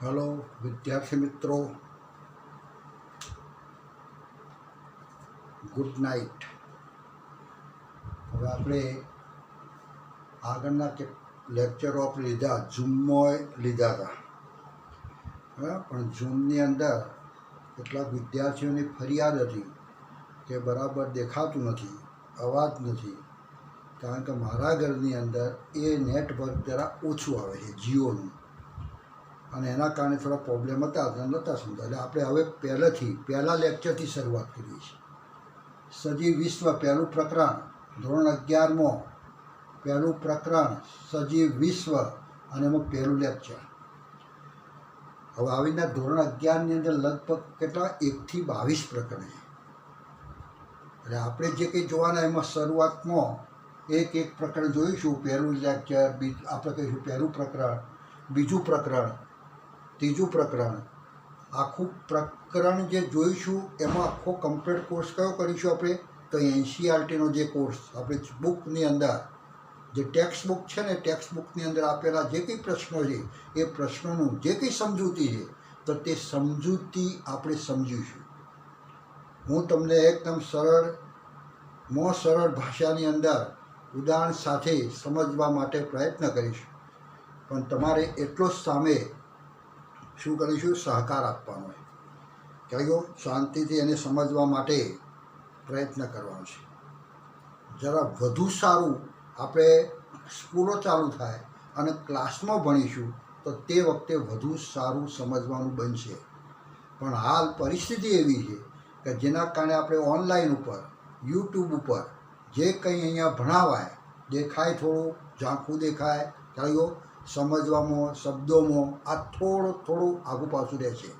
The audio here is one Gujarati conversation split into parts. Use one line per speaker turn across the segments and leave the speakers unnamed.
हेलो विद्यार्थी मित्रों, गुड नाइट। હવે આપણે આગળના લેક્ચરો આપણે લીધા, ઝૂમમાં લીધા હતા, બરાબર. પણ ઝૂમની અંદર કેટલાક વિદ્યાર્થીઓની ફરિયાદ હતી કે બરાબર દેખાતું નથી, અવાજ નથી, કારણ કે મારા ઘરની અંદર એ નેટવર્ક જરા ઓછું આવે છે જીઓનું, અને એના કારણે થોડા પ્રોબ્લેમ હતા, નહોતા સમજાય. એટલે આપણે હવે પહેલાં લેક્ચરથી શરૂઆત કરીએ છીએ. સજીવ વિશ્વ પહેલું પ્રકરણ, ધોરણ 11માં પહેલું પ્રકરણ સજીવ વિશ્વ, અને એમાં પહેલું લેક્ચર. હવે આવીને ધોરણ 11ની અંદર લગભગ કેટલા 1 થી 22 પ્રકરણ છે. એટલે આપણે જે કંઈ જોવાના એમાં શરૂઆતમાં એક પ્રકરણ જોઈશું. પહેલું લેક્ચર, આપણે કહીશું પહેલું પ્રકરણ, બીજું પ્રકરણ, ત્રીજું પ્રકરણ. આખું પ્રકરણ જે જોઈશું એમાં આખો કમ્પ્લીટ કોર્સ કયો કરીશું આપણે? તો એનસીઈઆરટીનો જે કોર્સ આપણે બુકની અંદર, જે ટેક્સ્ટ બુક છે ને, ટેક્સ્ટ બુકની અંદર આપેલા જે કંઈ પ્રશ્નો છે એ પ્રશ્નોનું જે કંઈ સમજૂતી છે તો તે સમજૂતી આપણે સમજીશું. હું તમને એકદમ સરળ ભાષાની અંદર ઉદાહરણ સાથે સમજવા માટે પ્રયત્ન કરીશ. પણ તમારે એટલો જ સામે શું કરીશું? સહકાર આપવાનો છે. કયો? શાંતિથી એને સમજવા માટે પ્રયત્ન કરવાનો છે. જરા વધુ સારું આપણે સ્કૂલો ચાલુ થાય અને ક્લાસમાં ભણીશું તો તે વખતે વધુ સારું સમજવાનું બનશે. પણ હાલ પરિસ્થિતિ એવી છે કે જેના કારણે આપણે ઓનલાઈન ઉપર, યુટ્યુબ ઉપર જે કંઈ અહીંયા ભણાવાય, દેખાય થોડું, ઝાંખું દેખાય, કયો સમજવામાં, શબ્દોમાં આ થોડું આગું પાછું રહે છે.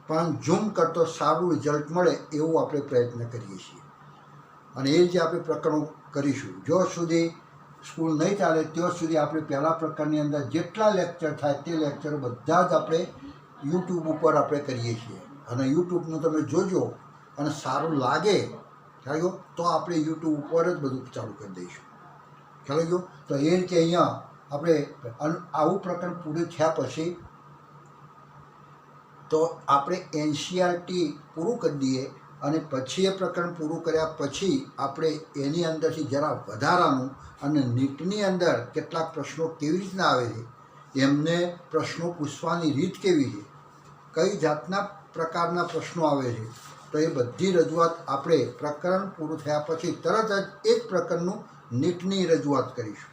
પણ ઝૂમ કરતો સારું રિઝલ્ટ મળે એવું આપણે પ્રયત્ન કરીએ છીએ. અને એ જે આપણે પ્રકરણો કરીશું, જો સુધી સ્કૂલ નહીં ચાલે ત્યાં સુધી આપણે પહેલાં પ્રકરણની અંદર જેટલા લેક્ચર થાય તે લેક્ચરો બધા જ આપણે યુટ્યુબ ઉપર આપણે કરીએ છીએ. અને યુટ્યુબનું તમે જોજો અને સારું લાગે ખ્યાલ તો આપણે યુટ્યુબ ઉપર જ બધું ચાલુ કરી દઈશું. ખ્યાલ ગયો? તો એ રીતે અહીંયા આપણે આવું પ્રકરણ પૂરું થયા પછી તો આપણે એનસીઈઆરટી પૂરું કરી દઈએ, અને પછી એ પ્રકરણ પૂરું કર્યા પછી આપણે એની અંદરથી જરા વધારાનું, અને નીટની અંદર કેટલાક પ્રશ્નો કેવી રીતના આવે છે, એમને પ્રશ્નો પૂછવાની રીત કેવી છે, કઈ જાતના પ્રકારના પ્રશ્નો આવે છે, તો એ બધી રજૂઆત આપણે પ્રકરણ પૂરું થયા પછી તરત જ એ જ પ્રકરણનું નીટની રજૂઆત કરીશું.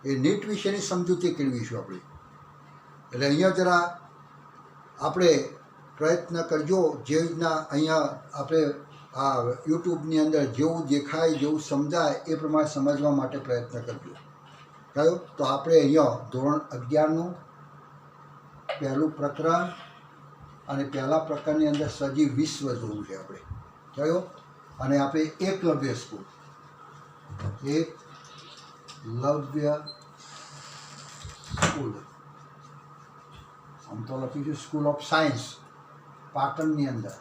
એ નીટ વિશેની સમજૂતી કેળવીશું આપણે. એટલે અહીંયા જરા આપણે પ્રયત્ન કરજો. જે રીતના અહીંયા આપણે આ યુટ્યુબની અંદર જેવું દેખાય, જેવું સમજાય એ પ્રમાણે સમજવા માટે પ્રયત્ન કરજો. કયો? તો આપણે અહીંયા ધોરણ 11નું પહેલું પ્રકરણ અને પહેલાં પ્રકરણની અંદર સજીવ વિશ્વ જોવું છે આપણે. કયો? અને આપણે એકલવ્ય સ્કૂલ, એકલવ્ય સ્કૂલ, આમ તો લખીશું સ્કૂલ ઓફ સાયન્સ, પાટણની અંદર.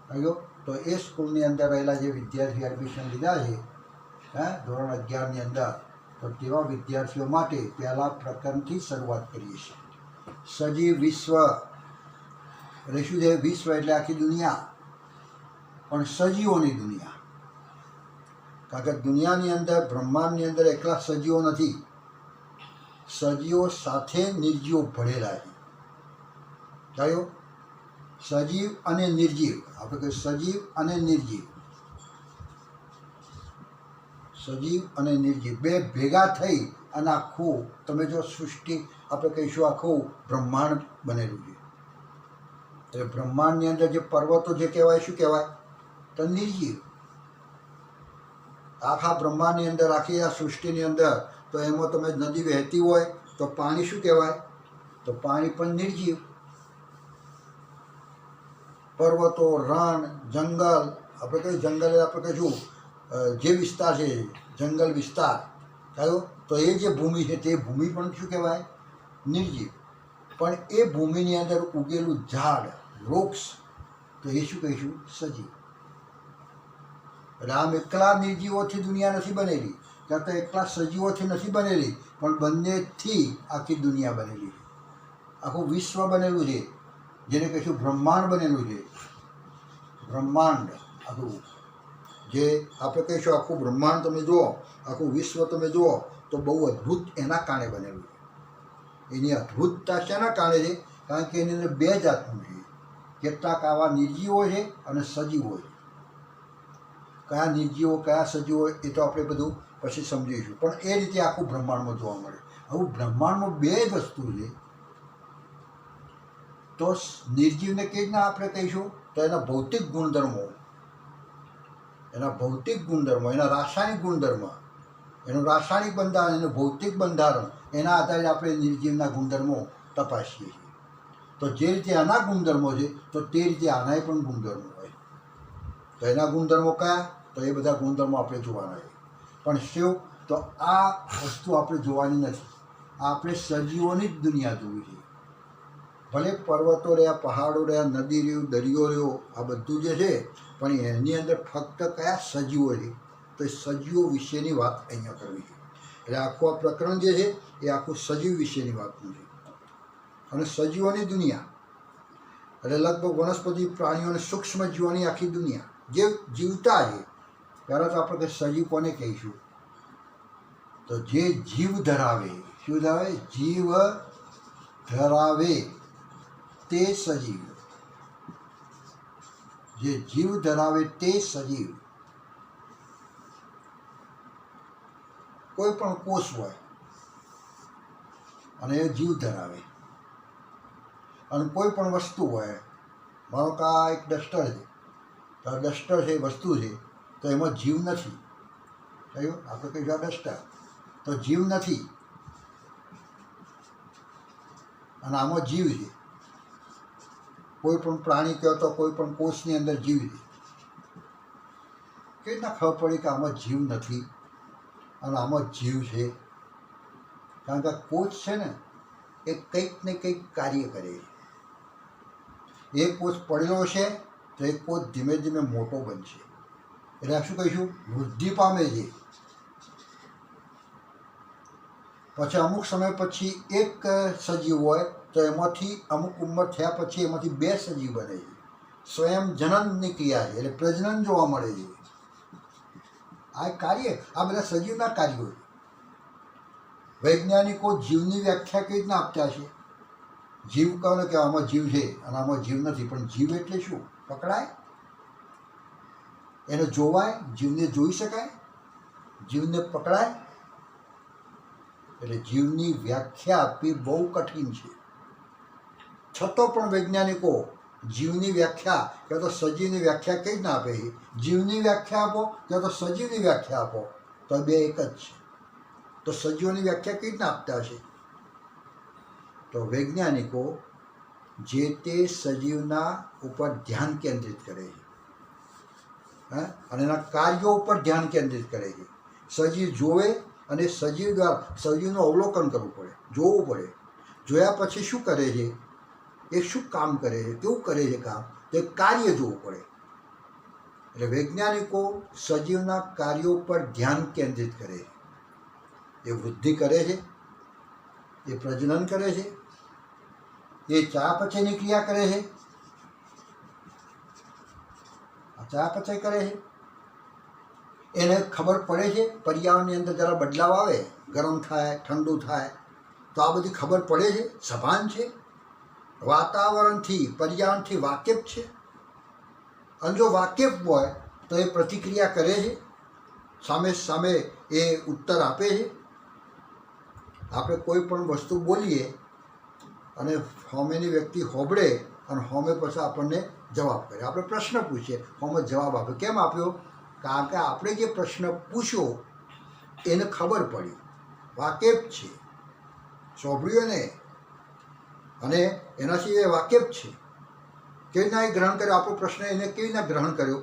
કયો? તો એ સ્કૂલની અંદર રહેલા જે વિદ્યાર્થીઓ એડમિશન લીધા છે ધોરણ 11ની અંદર, તો તેવા વિદ્યાર્થીઓ માટે પહેલાં પ્રકરણથી શરૂઆત કરીએ છીએ. સજીવ વિશ્વ એટલે શું છે? વિશ્વ એટલે આખી દુનિયા, પણ સજીવોની દુનિયા. કારણ કે દુનિયાની અંદર, બ્રહ્માંડની અંદર એકલા સજીવો નથી, સજીવો સાથે નિર્જીવો ભળેલા છે. કયો? સજીવ અને નિર્જીવ. આપણે કહીએ સજીવ અને નિર્જીવ, સજીવ અને નિર્જીવ બે ભેગા થઈ અને આખું તમે જો સૃષ્ટિ આપણે કહીશું આખું બ્રહ્માંડ બનેલું છે. એટલે બ્રહ્માંડની અંદર જે પર્વતો જે કહેવાય, શું કહેવાય? તો નિર્જીવ. આખા બ્રહ્માંડની અંદર, આખી આ સૃષ્ટિની અંદર, તો એમાં તમે નદી વહેતી હોય તો પાણી શું કહેવાય? તો પાણી પણ નિર્જીવ. પર્વતો, રણ, જંગલ, આપણે કહીએ જંગલ આપણે કહીશું જે વિસ્તાર છે જંગલ વિસ્તાર, કયો? તો એ જે ભૂમિ છે તે ભૂમિ પણ શું કહેવાય? નિર્જીવ. પણ એ ભૂમિની અંદર ઉગેલું ઝાડ, વૃક્ષ, તો એ શું કહીશું? સજીવ. એટલે આમ એકલા નિર્જીવોથી દુનિયા નથી બનેલી, ત્યાં તો એકલા સજીવોથી નથી બનેલી, પણ બંનેથી આખી દુનિયા બનેલી છે. આખું વિશ્વ બનેલું છે, જેને કહીશું બ્રહ્માંડ બનેલું છે. બ્રહ્માંડ આખું, જે આપણે કહીશું આખું બ્રહ્માંડ તમે જુઓ, આખું વિશ્વ તમે જુઓ તો બહુ અદ્ભુત એના કારણે બનેલું છે. એની અદ્ભુતતા શેના કારણે છે? કારણ કે એની અંદર બે જાતનું છે. કેટલાક આવા નિર્જીવો છે અને સજીવો છે. કયા નિર્જીવો કયા સજીવો એ તો આપણે બધું પછી સમજીશું, પણ એ રીતે આખું બ્રહ્માંડમાં જોવા મળે. આવું બ્રહ્માંડમાં બે જ વસ્તુ છે. તો નિર્જીવને કેવી રીતના આપણે કહીશું? તો એના ભૌતિક ગુણધર્મો, એના રાસાયણિક ગુણધર્મ, એનું રાસાયણિક બંધારણ, એનું ભૌતિક બંધારણ, એના આધારે આપણે નિર્જીવના ગુણધર્મો તપાસીએ છીએ. તો જે રીતે આના ગુણધર્મો છે તો તે રીતે આનાય પણ ગુણધર્મો હોય. તો એના ગુણધર્મો કયા? તો એ બધા ગુણધર્મો આપણે જોવાના છે. પણ શું? તો આ વસ્તુ આપણે જોવાની નથી. આપણે સજીવોની જ દુનિયા જોવી છે. ભલે પર્વતો રહ્યા, પહાડો રહ્યા, નદી રહ્યું, દરિયો રહ્યો, આ બધું જે છે, પણ એની અંદર ફક્ત કયા સજીવો છે? તો એ સજીવો વિશેની વાત અહીંયા કરવી છે. એટલે આખું આ પ્રકરણ જે છે એ આખું સજીવ વિશેની વાતનું છે. અને સજીવોની દુનિયા એટલે લગભગ વનસ્પતિ, પ્રાણીઓ અને સૂક્ષ્મ જીવોની આખી દુનિયા જે જીવતા છે. પહેલાં તો આપણે સજીવ કોને કહીશું? તો જે જીવ ધરાવે. શું ધરાવે? જીવ ધરાવે તે સજીવ. જે જીવ ધરાવે તે સજીવ. કોઈ પણ કોષ હોય અને એ જીવ ધરાવે. અને કોઈ પણ વસ્તુ હોય, માનો કે આ એક ડસ્ટર છે, તો આ ડસ્ટર છે, વસ્તુ છે, તો એમાં જીવ નથી. થયું? આપણે કહીશું આ ડસ્ટર, તો જીવ નથી, અને આમાં જીવ છે. કોઈ પણ પ્રાણી કહો તો કોઈ પણ કોષની અંદર જીવ છે. કેવી રીતના ખબર પડી કે આમાં જીવ નથી અને આમાં જીવ છે? કારણ કે કોષ છે ને એ કંઈક ને કંઈક કાર્ય કરે છે. એ કોષ પડેલો છે તો એ કોષ ધીમે ધીમે મોટો બનશે. એટલે શું કહીશું? વૃદ્ધિ પામે છે. પછી અમુક સમય પછી એક સજીવ હોય તો એમાંથી અમુક ઉંમર થયા પછી એમાંથી બે સજીવ બને છે. સ્વયં જનનની ક્રિયા છે, એટલે પ્રજનન જોવા મળે છે. આ કાર્ય, આ બધા સજીવના કાર્યો છે. વૈજ્ઞાનિકો જીવની વ્યાખ્યા કેવી રીતના આપતા છે? જીવ કહો ને કે આમાં જીવ છે અને આમાં જીવ નથી, પણ જીવ એટલે શું? પકડાય? એને જોવાય? જીવને જોઈ શકાય? જીવને પકડાય? એટલે જીવની વ્યાખ્યા આપવી બહુ કઠિન છે. છતાં પણ વૈજ્ઞાનિકો જીવની વ્યાખ્યા કે તો સજીવની વ્યાખ્યા કઈ રીતના આપે છે? જીવની વ્યાખ્યા આપો કે તો સજીવની વ્યાખ્યા આપો, તો બે એક જ છે. તો સજીવોની વ્યાખ્યા કઈ રીતના આપતા છે? તો વૈજ્ઞાનિકો જે તે સજીવના ઉપર ધ્યાન કેન્દ્રિત કરે છે, અને એના કાર્યો ઉપર ધ્યાન કેન્દ્રિત કરે છે. સજીવ જોવે અને સજીવ દ્વારા સજીવનું અવલોકન કરવું પડે, જોવું પડે. જોયા પછી શું કરે છે, એ શું કામ કરે છે, કેવું કરે છે કામ, તે કાર્ય જોવું પડે. એટલે વૈજ્ઞાનિકો સજીવના કાર્યો પર ધ્યાન કેન્દ્રિત કરે છે. એ વૃદ્ધિ કરે છે, એ પ્રજનન કરે છે, એ ચયાપચયની ક્રિયા કરે છે, ચયાપચય કરે છે. એને ખબર પડે છે પર્યાવરણની અંદર જરા બદલાવ આવે, ગરમ થાય, ઠંડુ થાય, તો આ બધી ખબર પડે છે, સભાન છે, વાતાવરણથી, પર્યાવરણથી વાકેફ છે. અને જો વાકેફ હોય તો એ પ્રતિક્રિયા કરે છે, સામે સામે એ ઉત્તર આપે છે. આપણે કોઈ પણ વસ્તુ બોલીએ અને સામેની વ્યક્તિ હોબળે અને સામે પછી આપણને જવાબ કરે. આપણે પ્રશ્ન પૂછીએ, સામે જવાબ આપે. કેમ આપ્યો? કારણ કે આપણે જે પ્રશ્ન પૂછ્યો એને ખબર પડી, વાકેફ છે, સાંભળ્યું ને, અને એનાથી એ વાકેફ છે. કેવી રીતના એ ગ્રહણ કર્યો આપણો પ્રશ્ન? એને કેવી રીતના ગ્રહણ કર્યો?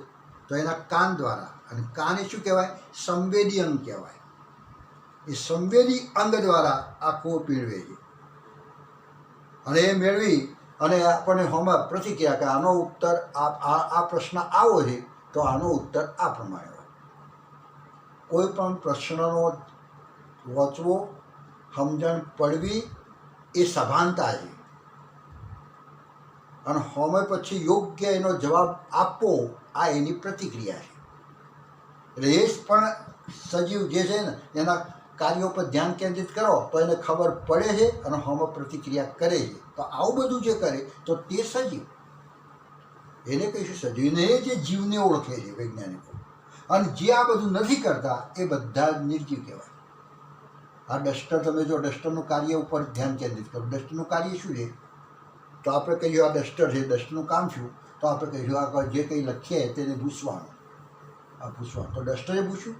તો એના કાન દ્વારા. અને કાન એ શું કહેવાય? સંવેદી અંગ કહેવાય. એ સંવેદી અંગ દ્વારા આંખો પીળવે છે, અને એ મેળવી અને આપણને હોમાં પ્રતિક્રિયા કે આનો ઉત્તર આ પ્રશ્ન આવો છે, તો આનો ઉત્તર આ પ્રમાણે હોય. કોઈ પણ પ્રશ્નનો વાંચવો, સમજણ પડવી એ સભાનતા છે, અને હોમે પછી યોગ્ય એનો જવાબ આપવો આ એની પ્રતિક્રિયા છે. એટલે એ જ પણ સજીવ જે છે ને એના કાર્યો પર ધ્યાન કેન્દ્રિત કરો તો એને ખબર પડે છે અને હોમે પ્રતિક્રિયા કરે છે. તો આવું બધું જે કરે તો તે સજીવ, એને કહીશું સજીવ. ને એ જે જીવને ઓળખે છે વૈજ્ઞાનિકો, અને જે આ બધું નથી કરતા એ બધા જ નિર્જીવ કહેવાય. આ ડસ્ટર, તમે જો ડસ્ટરનું કાર્ય ઉપર ધ્યાન કેન્દ્રિત કરો, ડસ્ટરનું કાર્ય શું છે? તો આપણે કહીશું આ ડસ્ટર છે, ડસ્ટરનું કામ શું? તો આપણે કહીશું આ જે કંઈ લખીએ તેને ભૂસવાનું. આ ભૂસવાનું, તો ડસ્ટરે ભૂસ્યું,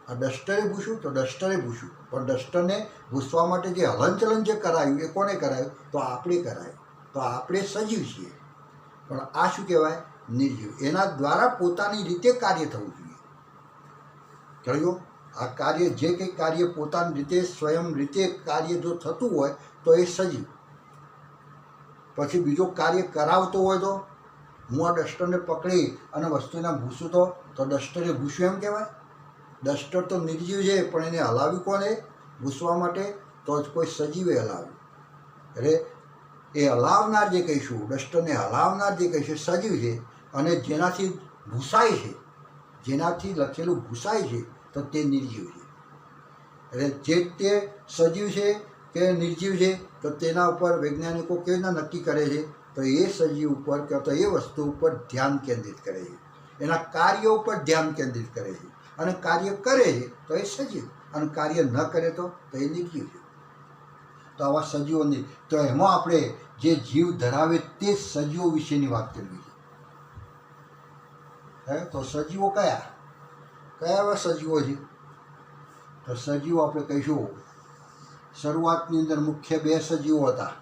આ ડસ્ટરે ભૂસ્યું, તો ડસ્ટરે ભૂસ્યું. પણ ડસ્ટરને ભૂસવા માટે જે હલનચલન જે કરાયું એ કોને કરાયું? તો આપણે કરાયું. તો આપણે સજીવ છીએ, પણ આ શું કહેવાય? નિર્જીવ. એના દ્વારા પોતાની રીતે કાર્ય થવું જોઈએ. કહ્યું આ કાર્ય, જે કંઈ કાર્ય પોતાની રીતે સ્વયં રીતે કાર્ય જો થતું હોય તો એ સજીવ. પછી બીજો કાર્ય કરાવતો હોય તો હું આ ડસ્ટરને પકડી અને વસ્તુને ભૂસું તો ડસ્ટરે ભૂસ્યું એમ કહેવાય? ડસ્ટર તો નિર્જીવ છે, પણ એને હલાવ્યું કોને ભૂસવા માટે? તો જ કોઈ સજીવે હલાવ્યું. એટલે એ હલાવનાર જે કહીશું, ડસ્ટરને હલાવનાર જે કહીશું સજીવ છે, અને જેનાથી ભૂસાય છે, જેનાથી લખેલું ભૂસાય છે તો તે નિર્જીવ છે. એટલે જે તે સજીવ છે કે નિર્જીવ છે તો તેના ઉપર વૈજ્ઞાનિકો કેવી રીતના નક્કી કરે છે? તો એ સજીવ ઉપર કે તો એ વસ્તુ ઉપર ધ્યાન કેન્દ્રિત કરે છે, એના કાર્યો ઉપર ધ્યાન કેન્દ્રિત કરે છે, અને કાર્ય કરે છે તો એ સજીવ, અને કાર્ય ન કરે તો એ નિર્જીવ છે. તો આવા સજીવોની, તો એમાં આપણે જે જીવ ધરાવે તે સજીવો વિશેની વાત કરવી છે. તો સજીવો કયા એવા સજીવો છે? તો સજીવો આપણે કહીશું, શરૂઆતની અંદર મુખ્ય બે સજીવો હતા.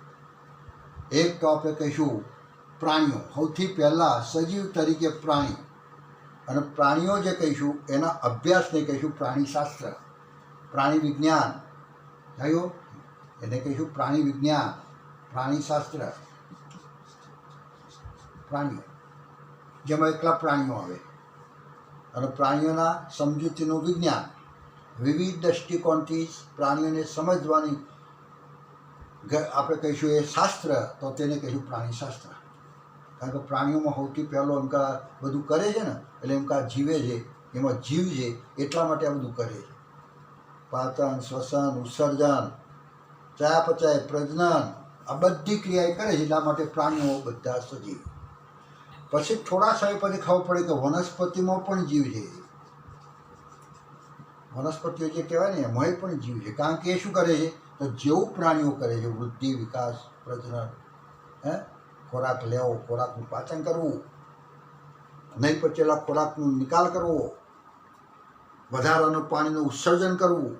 એક તો આપણે કહીશું પ્રાણીઓ, સૌથી પહેલાં સજીવ તરીકે પ્રાણી. અને પ્રાણીઓ જે કહીશું એના અભ્યાસને કહીશું પ્રાણીશાસ્ત્ર, પ્રાણી વિજ્ઞાન. થયું? એને કહીશું પ્રાણી વિજ્ઞાન, પ્રાણીશાસ્ત્ર. પ્રાણીઓ જેમાં એકલા પ્રાણીઓ આવે, અને પ્રાણીઓના સમજૂતીનું વિજ્ઞાન, વિવિધ દૃષ્ટિકોણથી પ્રાણીઓને સમજવાની આપણે કહીશું એ શાસ્ત્ર, તો તેને કહીશું પ્રાણીશાસ્ત્ર. કારણ કે પ્રાણીઓમાં સૌથી પહેલો એમ કે બધું કરે છે ને, એટલે એમ કે જીવે છે, એમાં જીવ છે એટલા માટે આ બધું કરે છે. પાચન, શ્વસન, ઉત્સર્જન, ચયાપચય, પ્રજનન, આ બધી ક્રિયા કરે છે. એટલા માટે પ્રાણીઓ બધા સજીવ. પછી થોડા સમય પછી ખબર પડે કે વનસ્પતિમાં પણ જીવ છે. વનસ્પતિઓ જે કહેવાય ને એમાંય પણ જીવ છે. કારણ કે એ શું કરે છે? તો જેવું પ્રાણીઓ કરે છે, વૃદ્ધિ, વિકાસ, પ્રજનન, ખોરાક લેવો, ખોરાકનું પાચન કરવું, નહીં પચેલા ખોરાકનો નિકાલ કરવો, વધારાનું પાણીનું ઉત્સર્જન કરવું,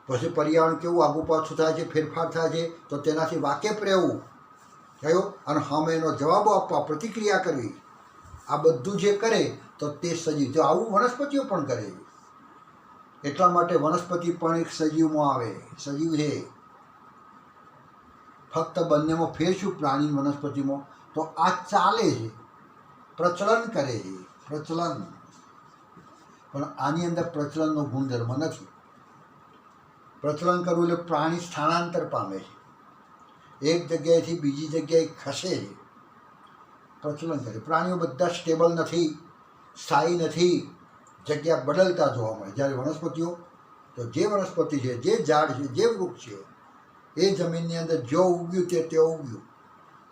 પછી પર્યાવરણ કેવું આગુ પાછું થાય છે, ફેરફાર થાય છે તો તેનાથી વાકેફ રહેવું. થયું? અને સામે એનો જવાબો આપવા, પ્રતિક્રિયા કરવી, આ બધું જે કરે તો તે સજીવ. તો આવું વનસ્પતિઓ પણ કરે છે. એટલા માટે વનસ્પતિ પણ એક સજીવમાં આવે, સજીવ છે. ફક્ત બંનેમાં ફેર શું પ્રાણી વનસ્પતિમાં? તો આ ચાલે છે, પ્રચલન કરે છે, પ્રચલન. પણ આની અંદર પ્રચલનનો ગુણધર્મ નથી. પ્રચલન કરવું એટલે પ્રાણી સ્થાનાંતર પામે છે, એક જગ્યાએથી બીજી જગ્યાએ ખસે છે, પ્રચલન કરે. પ્રાણીઓ બધા સ્ટેબલ નથી, સ્થાયી નથી, જગ્યા બદલતા જોવા મળે. જ્યારે વનસ્પતિઓ, તો જે વનસ્પતિ છે, જે ઝાડ છે, જે વૃક્ષ છે, એ જમીનની અંદર જો ઉગ્યું તે ઉગ્યું,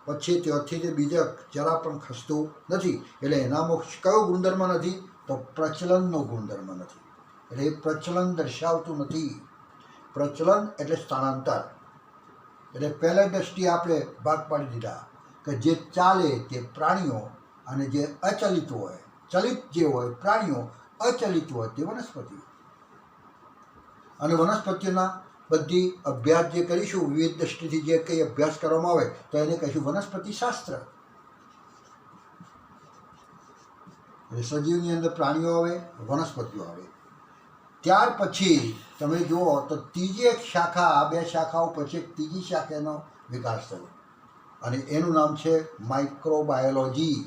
પછી ત્યાંથી તે બીજા જરા પણ ખસતું નથી. એટલે એનામાં કયો ગુણધર્મ નથી? તો પ્રચલનનો ગુણધર્મ નથી. એટલે એ પ્રચલન દર્શાવતું નથી. પ્રચલન એટલે સ્થાનાંતર. એટલે પહેલા દ્રષ્ટિએ આપણે ભાગ પાડી દીધા કે જે ચાલે તે પ્રાણીઓ, અને જે અચલિત હોય, ચલિત જે હોય પ્રાણીઓ, અચલિત હોય તે વનસ્પતિઓ. અને વનસ્પતિઓના બધી અભ્યાસ જે કરીશું, વિવિધ દ્રષ્ટિથી જે કંઈ અભ્યાસ કરવામાં આવે તો એને કહીશું વનસ્પતિ શાસ્ત્ર. એટલે સજીવની અંદર પ્રાણીઓ આવે, વનસ્પતિઓ આવે. ત્યાર પછી તમે જુઓ તો ત્રીજી એક શાખા, આ બે શાખાઓ પછી એક ત્રીજી શાખાનો વિકાસ થયો, અને એનું નામ છે માઇક્રોબાયોલોજી,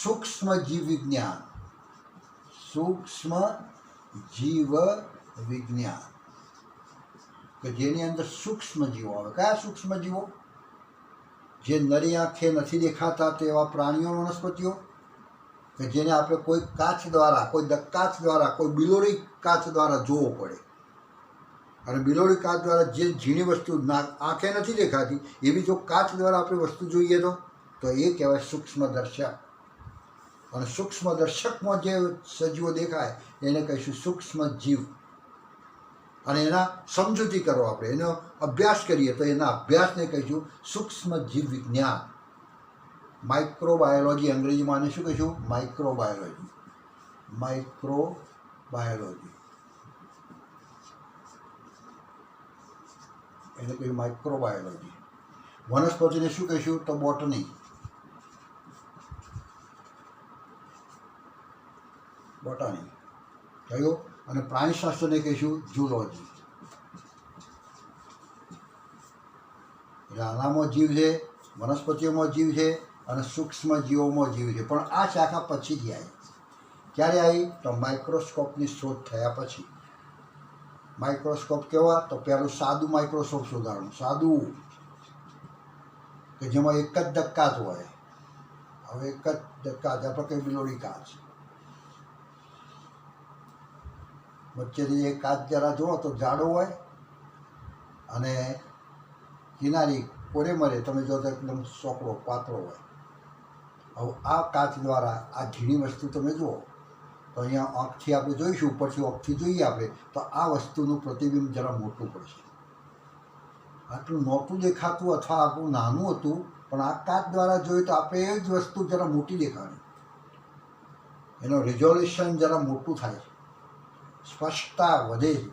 સૂક્ષ્મ જીવ વિજ્ઞાન. સૂક્ષ્મ જીવ વિજ્ઞાન, કે જેની અંદર સૂક્ષ્મ જીવો આવે. કયા સૂક્ષ્મ જીવો? જે નરી આંખે નથી દેખાતા તેવા પ્રાણીઓ, વનસ્પતિઓ, કે જેને આપણે કોઈ કાચ દ્વારા, કોઈ કાચ દ્વારા, કોઈ બિલોડી કાચ દ્વારા જોવો પડે. અને બિલોડી કાચ દ્વારા જે ઝીણી વસ્તુ આંખે નથી દેખાતી એવી જો કાચ દ્વારા આપણે વસ્તુ જોઈએ તો એ કહેવાય સૂક્ષ્મદર્શક. અને સૂક્ષ્મદર્શકમાં જે સજીવો દેખાય એને કહીશું સૂક્ષ્મ જીવ. અને એના સમજૂતી કરો, આપણે એનો અભ્યાસ કરીએ તો એના અભ્યાસને કહીશું સૂક્ષ્મ જીવ વિજ્ઞાન. માઇક્રોબાયોલોજી અંગ્રેજીમાં આને શું કહીશું? માઇક્રોબાયોલોજી. માઇક્રોબાયોલોજી એને કહીશું માઇક્રોબાયોલોજી. વનસ્પતિને શું કહીશું? તો બોટની. બોટાની કહ્યું. અને પ્રાણીશાસ્ત્રને કહીશું ઝૂલોજી. એટલે આનામાં જીવ છે, વનસ્પતિઓમાં જીવ છે અને સૂક્ષ્મ જીવોમાં જીવ છે. પણ આ શાખા પછીથી આવી. ક્યારે આવી? તો માઇક્રોસ્કોપની શોધ થયા પછી. માઇક્રોસ્કોપ કેવા? તો પહેલું સાદું માઇક્રોસ્કોપ શોધાણું. સાદું કે જેમાં એક જ ધક્કા જ હોય. હવે એક જ ધક્કા જ આપણે કઈ બિલોડી કાચ, વચ્ચેથી એ કાચ જરા જુઓ તો જાડો હોય અને કિનારી કોરે મરે તમે જો તો એકદમ સોકડો પાતળો હોય. હવે આ કાચ દ્વારા આ ઝીણી વસ્તુ તમે જુઓ તો અહીંયા આંખથી આપણે જોઈશું, ઉપરથી આંખથી જોઈએ આપણે તો આ વસ્તુનું પ્રતિબિંબ જરા મોટું પડશે. આટલું નહોતું દેખાતું અથવા આટલું નાનું હતું, પણ આ કાચ દ્વારા જોઈએ તો આપણે એ જ વસ્તુ જરા મોટી દેખાણી. એનો રિઝોલ્યુશન જરા મોટું થાય, સ્પષ્ટતા વધે છે.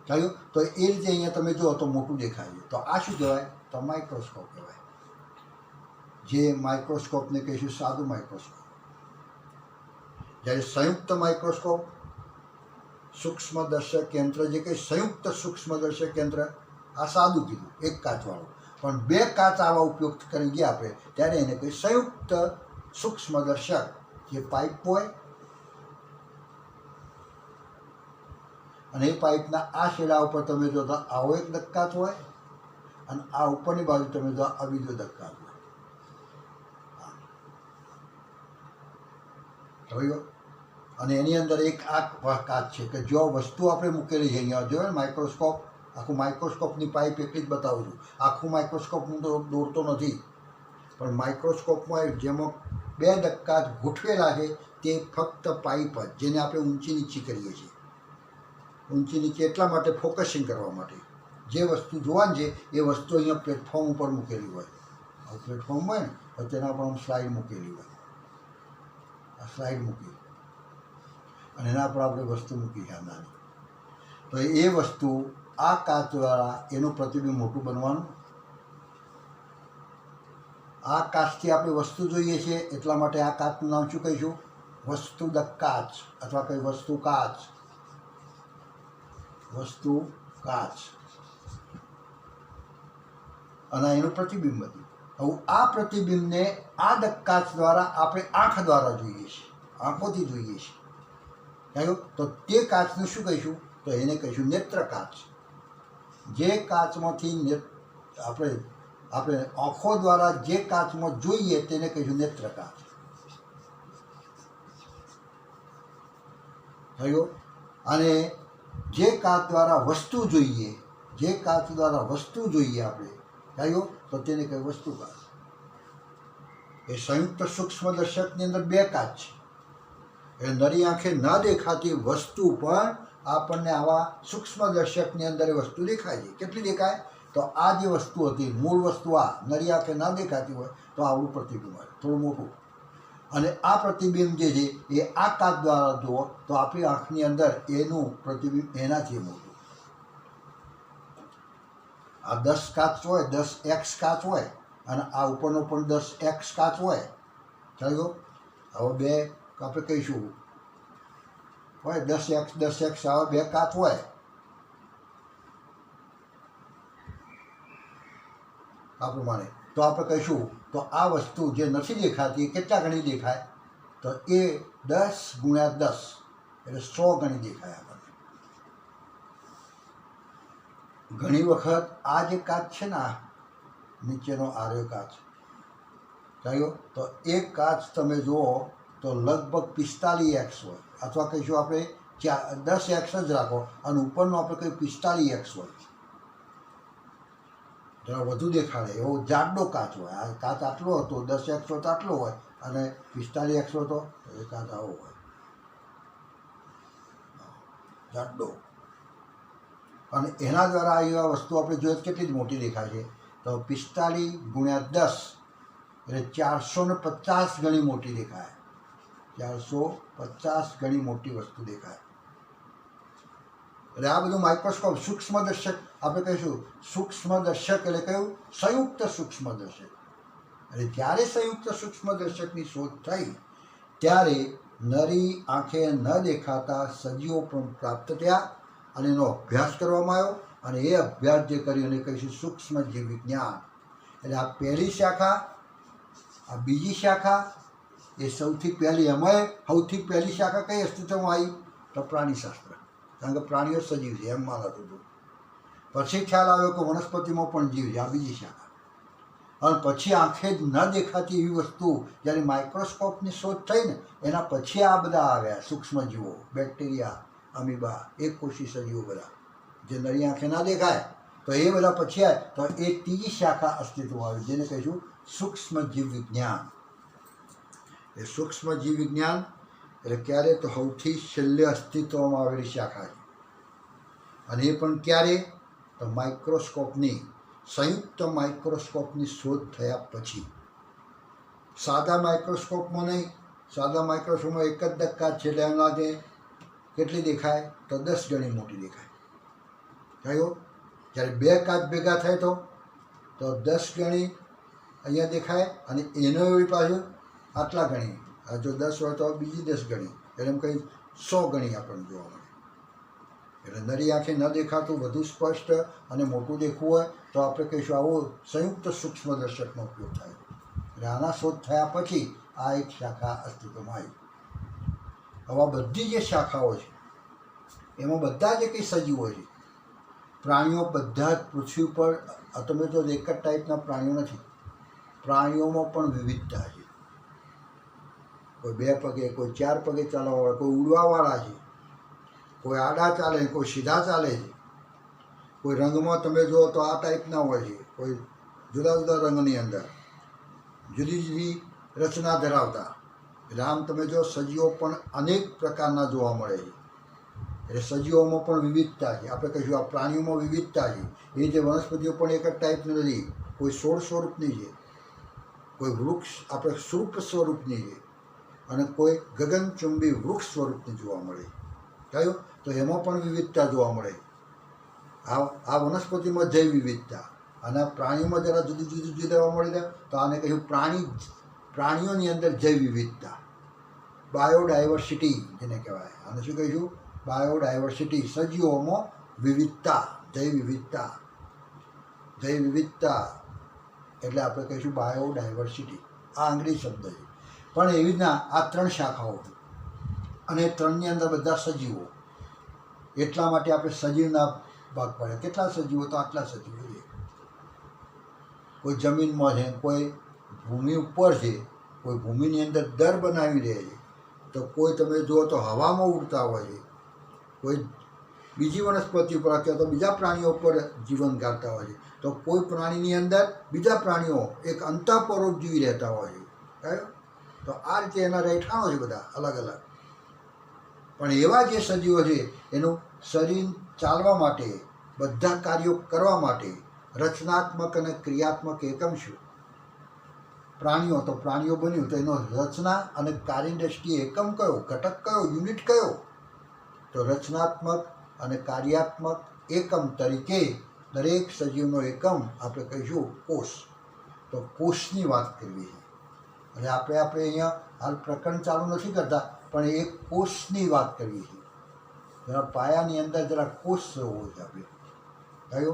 કહ્યું તો એ રીતે અહીંયા તમે જુઓ તો મોટું દેખાય છે. તો આ શું કહેવાય? તો માઇક્રોસ્કોપ કહેવાય. જે માઇક્રોસ્કોપને કહીશું સાદું માઇક્રોસ્કોપ. જ્યારે સંયુક્ત માઇક્રોસ્કોપ, સૂક્ષ્મદર્શક યંત્ર, જે કંઈ સંયુક્ત સૂક્ષ્મદર્શક યંત્ર, આ સાદું કીધું એક કાચવાળું, પણ બે કાચ આવા ઉપયોગ કરી ગયા આપણે ત્યારે એને કંઈ સંયુક્ત સૂક્ષ્મદર્શક. જે પાઇપ હોય અને એ પાઇપના આ છેડા ઉપર તમે જો તો આવો એક ધક્કાચ હોય અને આ ઉપરની બાજુ તમે જો આ બીજો ધક્કાચ હોય. સમજો? અને એની અંદર એક આ કાચ છે કે જો વસ્તુ આપણે મૂકેલી છે અહીંયા જોયો ને માઇક્રોસ્કોપ, આખું માઇક્રોસ્કોપની પાઇપ એટલી જ બતાવું છું. આખું માઇક્રોસ્કોપ હું તો દોરતો નથી, પણ માઇક્રોસ્કોપમાં જેમાં બે ધક્કા ગોઠવેલા છે તે ફક્ત પાઇપ જ, જેને આપણે ઊંચી નીચી કરીએ છીએ. ઊંચી નીચે એટલા માટે ફોકસિંગ કરવા માટે. જે વસ્તુ જોવાની છે એ વસ્તુ અહીંયા પ્લેટફોર્મ ઉપર મૂકેલી હોય. આવું પ્લેટફોર્મ હોય ને તો તેના પર આમ સ્લાઇડ મૂકેલી હોય. આ સ્લાઇડ મૂકી અને એના પર આપણે વસ્તુ મૂકી છે નાની. તો એ વસ્તુ આ કાચ દ્વારા એનું પ્રતિબિંબ મોટું બનવાનું. આ કાચથી આપણે વસ્તુ જોઈએ છીએ એટલા માટે આ કાચનું નામ શું કહીશું? વસ્તુદક કાચ અથવા કંઈ વસ્તુ કાચ. વસ્તુ કાચ અને એનું પ્રતિબિંબ હતું. હવે આ પ્રતિબિંબને આ કાચ દ્વારા આપણે આંખ દ્વારા જોઈએ છીએ, આંખોથી જોઈએ છીએ. કહ્યું તો તે કાચનું શું કહીશું? તો એને કહીશું નેત્ર કાચ. જે કાચમાંથી આપણે આંખો દ્વારા જે કાચમાં જોઈએ તેને કહીશું નેત્ર કાચ. કહ્યું? અને જે કાચ દ્વારા વસ્તુ જોઈએ, જે કાચ દ્વારા વસ્તુ જોઈએ આપણે, કહ્યું તો તેને કહે વસ્તુ કાચ. એ સંયુક્ત સૂક્ષ્મદર્શકની અંદર બે કાચ છે. એ નરી આંખે ન દેખાતી વસ્તુ પણ આપણને આવા સૂક્ષ્મદર્શકની અંદર એ વસ્તુ દેખાય છે. કેટલી દેખાય? તો આ જે વસ્તુ હતી, મૂળ વસ્તુ આ નરી આંખે ન દેખાતી હોય તો આવડું પ્રતિબિંબ હોય, થોડું મોટું. અને આ પ્રતિબિંબ જે છે એ આ કાચ દ્વારા જુઓ તો આપણી આંખની અંદર એનું પ્રતિબિંબ એનાથી મોટું. આ 10 કાચ હોય, 10x કાચ હોય અને આ ઉપરનો પણ 10x કાચ હોય. ચાલો હવે બે આપણે કહીશું હોય 10x આવા બે કાચ હોય. આ પ્રમાણે તો આપણે કહીશું તો આ વસ્તુ જે નથી દેખાતી કેટલા ગણી દેખાય? તો એ 10 ગુણ્યા 10 એટલે 100 ગણી દેખાય આપણને. ઘણી વખત આ જે કાચ છે ને, આ નીચેનો આર્યો કાચ થયો, તો એક કાચ તમે જુઓ તો લગભગ 45x હોય, અથવા કહીશું આપણે 10x જ રાખો અને ઉપરનો આપણે કંઈ 45x હોય, જરા વધુ દેખાડે એવો જાડો કાચ હોય. આ કાચ આટલો હતો, 10x હોય તો આટલો હોય, અને 45x હોય તો એ કાચ આવો હોય, જાડો. અને એના દ્વારા આ વસ્તુ આપણે જોઈએ કેટલી જ મોટી દેખાય છે. તો 45 ગુણ્યા 10 એટલે 450 ગણી મોટી દેખાય. 450 ગણી મોટી વસ્તુ દેખાય. એટલે આ બધું માઇક્રોસ્કોપ, સૂક્ષ્મદર્શક આપણે કહીશું. સૂક્ષ્મદર્શક એટલે કયું? સંયુક્ત સૂક્ષ્મદર્શક. એટલે જ્યારે સંયુક્ત સૂક્ષ્મદર્શકની શોધ થઈ ત્યારે નરી આંખે ન દેખાતા સજીવો પણ પ્રાપ્ત થયા અને એનો અભ્યાસ કરવામાં આવ્યો. અને એ અભ્યાસ જે કર્યો એને કહીશું સૂક્ષ્મ જીવ વિજ્ઞાન. એટલે આ પહેલી શાખા, આ બીજી શાખા, એ સૌથી પહેલી. એમાં સૌથી પહેલી શાખા કઈ અસ્તિત્વમાં આવી? તો પ્રાણીશાસ્ત્ર. કારણ કે પ્રાણીઓ સજીવ છે એમ માનતું હતું. પછી ખ્યાલ આવ્યો કે વનસ્પતિમાં પણ જીવ છે, આ બીજી શાખા. અને પછી આંખે જ ન દેખાતી એવી વસ્તુ જ્યારે માઇક્રોસ્કોપની શોધ થઈ ને એના પછી આ બધા આવ્યા સૂક્ષ્મજીવો, બેક્ટેરિયા, અમીબા, એકકોષી સજીવો બધા જે નરી આંખે ના દેખાય. તો એ બધા પછી આવે તો એ ત્રીજી શાખા અસ્તિત્વમાં આવી જેને કહીશું સૂક્ષ્મ જીવ વિજ્ઞાન. એ સૂક્ષ્મ જીવ વિજ્ઞાન એટલે ક્યારે? તો સૌથી છેલ્લે અસ્તિત્વમાં આવેલી શાખા છે. અને એ પણ ક્યારે? તો માઇક્રોસ્કોપની, સંયુક્ત માઇક્રોસ્કોપની શોધ થયા પછી. સાદા માઇક્રોસ્કોપમાં નહીં. સાદા માઇક્રોસ્કોપમાં એક જ ધક્કા છે એટલે એમ લાગે કેટલી દેખાય? તો 10 ગણી મોટી દેખાય. કયો? જ્યારે બે કાચ ભેગા થાય તો 10 ગણી અહીંયા દેખાય, અને એનો એવી પાછું આટલા ગણી. જો 10 હોય તો બીજી 10 ગણી, એટલે એમ કંઈ 100 ગણી આપણને જોવા મળે. એટલે નરી આંખે ન દેખાતું વધુ સ્પષ્ટ અને મોટું દેખવું હોય તો આપણે કહીશું આવો સંયુક્ત સૂક્ષ્મદર્શકનો ઉપયોગ થાય. એટલે આના શોધ થયા પછી આ એક શાખા અસ્તિત્વમાં આવી. હવે બધી જે શાખાઓ છે એમાં બધા જે કંઈ સજીવો છે, પ્રાણીઓ બધા જ પૃથ્વી ઉપર, તમે તો એક જ ટાઈપના પ્રાણીઓ નથી. પ્રાણીઓમાં પણ વિવિધતા છે. કોઈ 2 પગે, કોઈ 4 પગે ચાલવાવાળા, કોઈ ઉડવાવાળા છે, કોઈ આડા ચાલે, કોઈ સીધા ચાલે છે. કોઈ રંગમાં તમે જુઓ તો આ ટાઈપના હોય છે, કોઈ જુદા જુદા રંગની અંદર જુદી જુદી રચના ધરાવતા. એટલે આમ તમે જો સજીવો પણ અનેક પ્રકારના જોવા મળે છે. એટલે સજીવોમાં પણ વિવિધતા છે. આપણે કહીશું આ પ્રાણીઓમાં વિવિધતા છે. એ જે વનસ્પતિઓ પણ એક જ ટાઈપની નથી. કોઈ છોડ સ્વરૂપની છે, કોઈ વૃક્ષ આપણે સૃપ સ્વરૂપની છે, અને કોઈ ગગનચુંબી વૃક્ષ સ્વરૂપની જોવા મળે. કયું? તો એમાં પણ વિવિધતા જોવા મળે. આ વનસ્પતિમાં જૈવ વિવિધતા, અને પ્રાણીઓમાં જરા જુદી જુદી જોવા મળે તો આને કહ્યું પ્રાણીઓની અંદર જૈવ વિવિધતા, બાયોડાયવર્સિટી જેને કહેવાય. આને શું કહીશું? બાયોડાયવર્સિટી. સજીવોમાં વિવિધતા, જૈવ વિવિધતા. જૈવ વિવિધતા એટલે આપણે કહીશું બાયોડાયવર્સિટી. આ અંગ્રેજી શબ્દ છે. પણ એવી રીતના આ 3 શાખાઓ છે, અને 3ની અંદર બધા સજીવો. એટલા માટે આપણે સજીવના ભાગ પડે. કેટલા સજીવો? તો આટલા સજીવો છે. કોઈ જમીનમાં છે, કોઈ ભૂમિ ઉપર છે, કોઈ ભૂમિની અંદર દર બનાવી રહે છે, તો કોઈ તમે જુઓ તો હવામાં ઉડતા હોય છે, કોઈ બીજી વનસ્પતિ ઉપર અથવા તો બીજા પ્રાણીઓ પર જીવન ગાળતા હોય છે, તો કોઈ પ્રાણીની અંદર બીજા પ્રાણીઓ એક અંતઃપરોપજીવી રહેતા હોય છે. કયો? તો આ રીતે એના રહેઠાણો છે બધા અલગ અલગ. પણ એવા જે સજીવો છે એનું શરીર ચાલવા માટે, બધા કાર્યો કરવા માટે રચનાત્મક અને ક્રિયાત્મક એકમ શું? પ્રાણીઓ. તો પ્રાણીઓ બન્યું તો એનો રચના અને કાર્યની દ્રષ્ટિએ એકમ કયો? ઘટક કયો? યુનિટ કયો? તો રચનાત્મક અને કાર્યાત્મક એકમ તરીકે દરેક સજીવનો એકમ આપણે કહીશું કોષ. તો કોષની વાત કરવી છે. એટલે આપણે અહીંયા હાલ પ્રકરણ ચાલુ નથી કરતા, પણ એક કોષની વાત કરવી છે. જરા પાયાની અંદર જરા કોષ હોવો છે આપણે. કયો?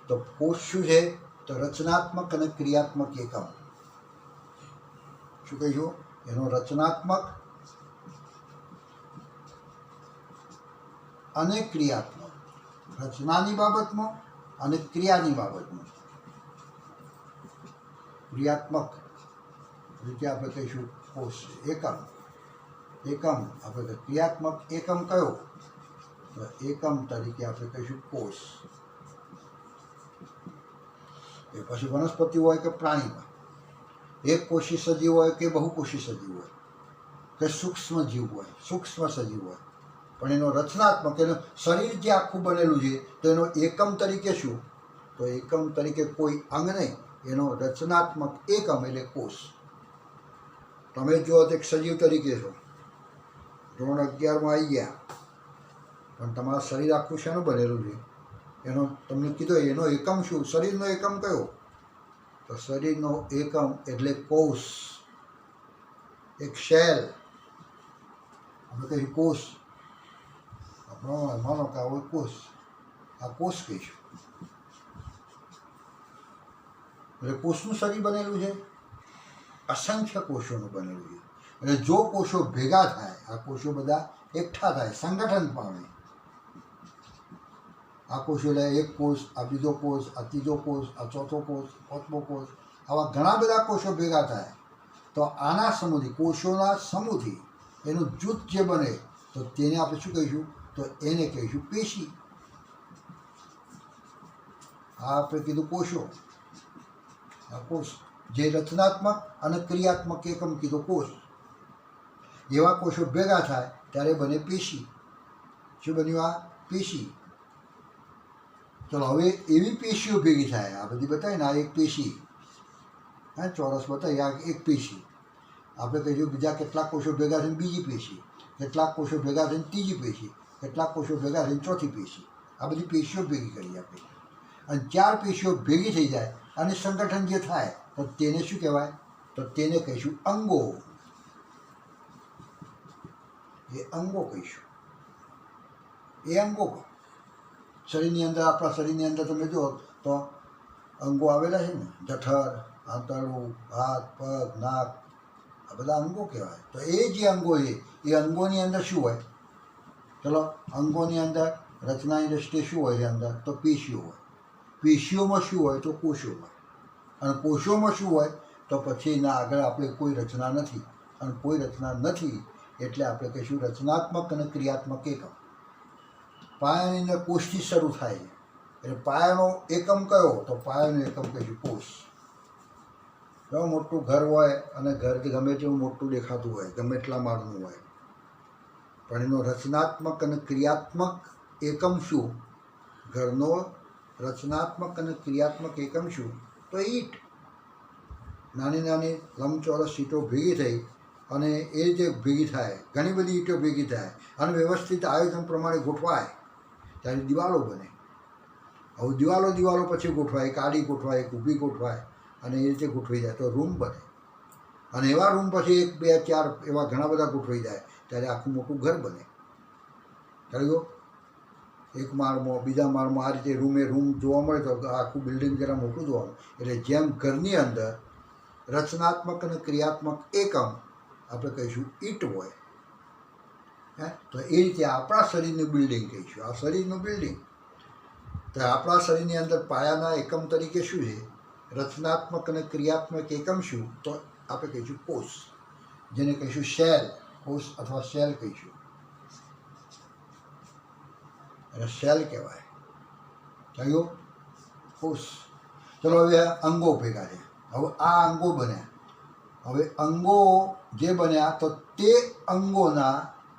તો કોષ શું છે? તો રચનાત્મક અને ક્રિયાત્મક એકમ. શું કહીશું? એનો રચનાત્મક અને ક્રિયાત્મક, રચનાની બાબતમાં અને ક્રિયાની બાબતમાં. ક્રિયાત્મક રીતે આપણે કહીશું કોષ એકમ. એકમ આપણે ક્રિયાત્મક એકમ કયો? તો એકમ તરીકે આપણે કહીશું કોષ. એ પછી વનસ્પતિ હોય કે પ્રાણીમાં, એક કોષી સજીવ હોય કે બહુકોષી સજીવ હોય કે સૂક્ષ્મ જીવ હોય, સૂક્ષ્મ સજીવ હોય, પણ એનો રચનાત્મક, એનું શરીર જે આખું બનેલું છે તો એનો એકમ તરીકે શું? તો એકમ તરીકે કોઈ અંગ નહીં, એનો રચનાત્મક એકમ એટલે કોષ. તમે જો એક સજીવ તરીકે છો, ધોરણ 11માં આવી ગયા, પણ તમારું શરીર આખું શેનું બનેલું છે? એનો તમને કીધો એનો એકમ શું? શરીરનો એકમ કયો? તો શરીરનો એકમ એટલે કોષ, એક શેલ. આપણે કહીશું કોષ. માનો કે આવો કોષ, આ કોષ કહીશું. એટલે કોષનું શરીર બનેલું છે, અસંખ્ય કોષોનું બનેલું છે. એટલે જો કોષો ભેગા થાય, આ કોષો બધા એકઠા થાય, સંગઠન પામે. આ કોષો એટલે એક કોષ, આ બીજો કોષ, આ ત્રીજો કોષ, આ ચોથો કોષ, પાંચમો કોષ, આવા ઘણા બધા કોષો ભેગા થાય તો આના સમૂહથી, કોષોના સમૂહથી એનું જૂથ જે બને તો તેને આપણે શું કહીશું? તો એને કહીશું પેશી. આ આપણે કીધું કોષો. આ કોષ જે રચનાત્મક અને ક્રિયાત્મક એકમ કીધો કોષ. એવા કોષો ભેગા થાય ત્યારે બને પેશી. શું બન્યું? આ પેશી. ચલો હવે એવી પેશીઓ ભેગી થાય, આ બધી બતાવી ને, આ એક પેશી, હા ચોરસ બતાવી, આ એક પેશી. આપણે કહીશું બીજા કેટલાક કોષો ભેગા થઈને બીજી પેશી, કેટલાક કોષો ભેગા થઈને ત્રીજી પેશી, કેટલાક કોષો ભેગા થઈને ચોથી પેશી. આ બધી પેશીઓ ભેગી કરીએ આપણે. અને 4 પેશીઓ ભેગી થઈ જાય અને સંગઠન જે થાય તો તેને શું કહેવાય? તો તેને કહીશું અંગો. એ અંગો કહીશું. એ અંગો શરીરની અંદર, આપણા શરીરની અંદર તમે જુઓ તો અંગો આવેલા છે ને, જઠર, આંતરડું, હાથ, પગ, નાક, આ બધા અંગો કહેવાય. તો એ જે અંગો છે એ અંગોની અંદર શું હોય? ચલો, અંગોની અંદર રચનાની દૃષ્ટિએ શું હોય છે અંદર? તો પેશીઓ હોય. પેશીઓમાં શું હોય? તો કોષો હોય. અને કોષોમાં શું હોય? તો પછી એના આગળ આપણે કોઈ રચના નથી. અને કોઈ રચના નથી એટલે આપણે કહીશું રચનાત્મક અને ક્રિયાત્મક એકમ. પાયાની અંદર કોષથી શરૂ થાય છે. એટલે પાયાનો એકમ કયો? તો પાયાનો એકમ કહીશું કોષ. જો મોટું ઘર હોય અને ઘર ગમે તેવું મોટું દેખાતું હોય, ગમે એટલા માળનું હોય, પણ એનો રચનાત્મક અને ક્રિયાત્મક એકમ શું? ઘરનો રચનાત્મક અને ક્રિયાત્મક એકમ શું? તો ઈંટ. નાની નાની લંબચોરસ ઈંટો ભેગી થઈ અને એ જે ભેગી થાય, ઘણી બધી ઈંટો ભેગી થાય અને વ્યવસ્થિત આયોજન પ્રમાણે ગોઠવાય ત્યારે દિવાલો બને. હવે દિવાલો પછી ગોઠવાય, એક આડી ગોઠવાય, એક ઊભી ગોઠવાય અને એ રીતે ગોઠવાઈ જાય તો રૂમ બને. અને એવા રૂમ પછી 1, 2, 4 એવા ઘણા બધા ગોઠવાઈ જાય ત્યારે આખું મોટું ઘર બને. ખરું? એક માળમાં, બીજા માળમાં, આ રીતે રૂમ જોવા મળે તો આખું બિલ્ડિંગ જરા મોટું જોવાનું. એટલે જેમ ઘરની અંદર રચનાત્મક અને ક્રિયાત્મક એકમ આપણે કહીશું ઈંટ હોય, હે, તો એ રીતે આપણા શરીરનું બિલ્ડિંગ કહીશું. આ શરીરનું બિલ્ડિંગ. તો આપણા શરીરની અંદર પાયાના એકમ તરીકે શું છે? રચનાત્મક અને ક્રિયાત્મક એકમ શું? તો આપણે કહીશું કોષ, જેને કહીશું શેલ. કોષ અથવા શેલ કહીશું. એટલે શેલ કહેવાય. કયો? કોષ. ચલો હવે અંગો ભેગા છે. હવે આ અંગો બન્યા. હવે અંગો જે બન્યા તો તે અંગોના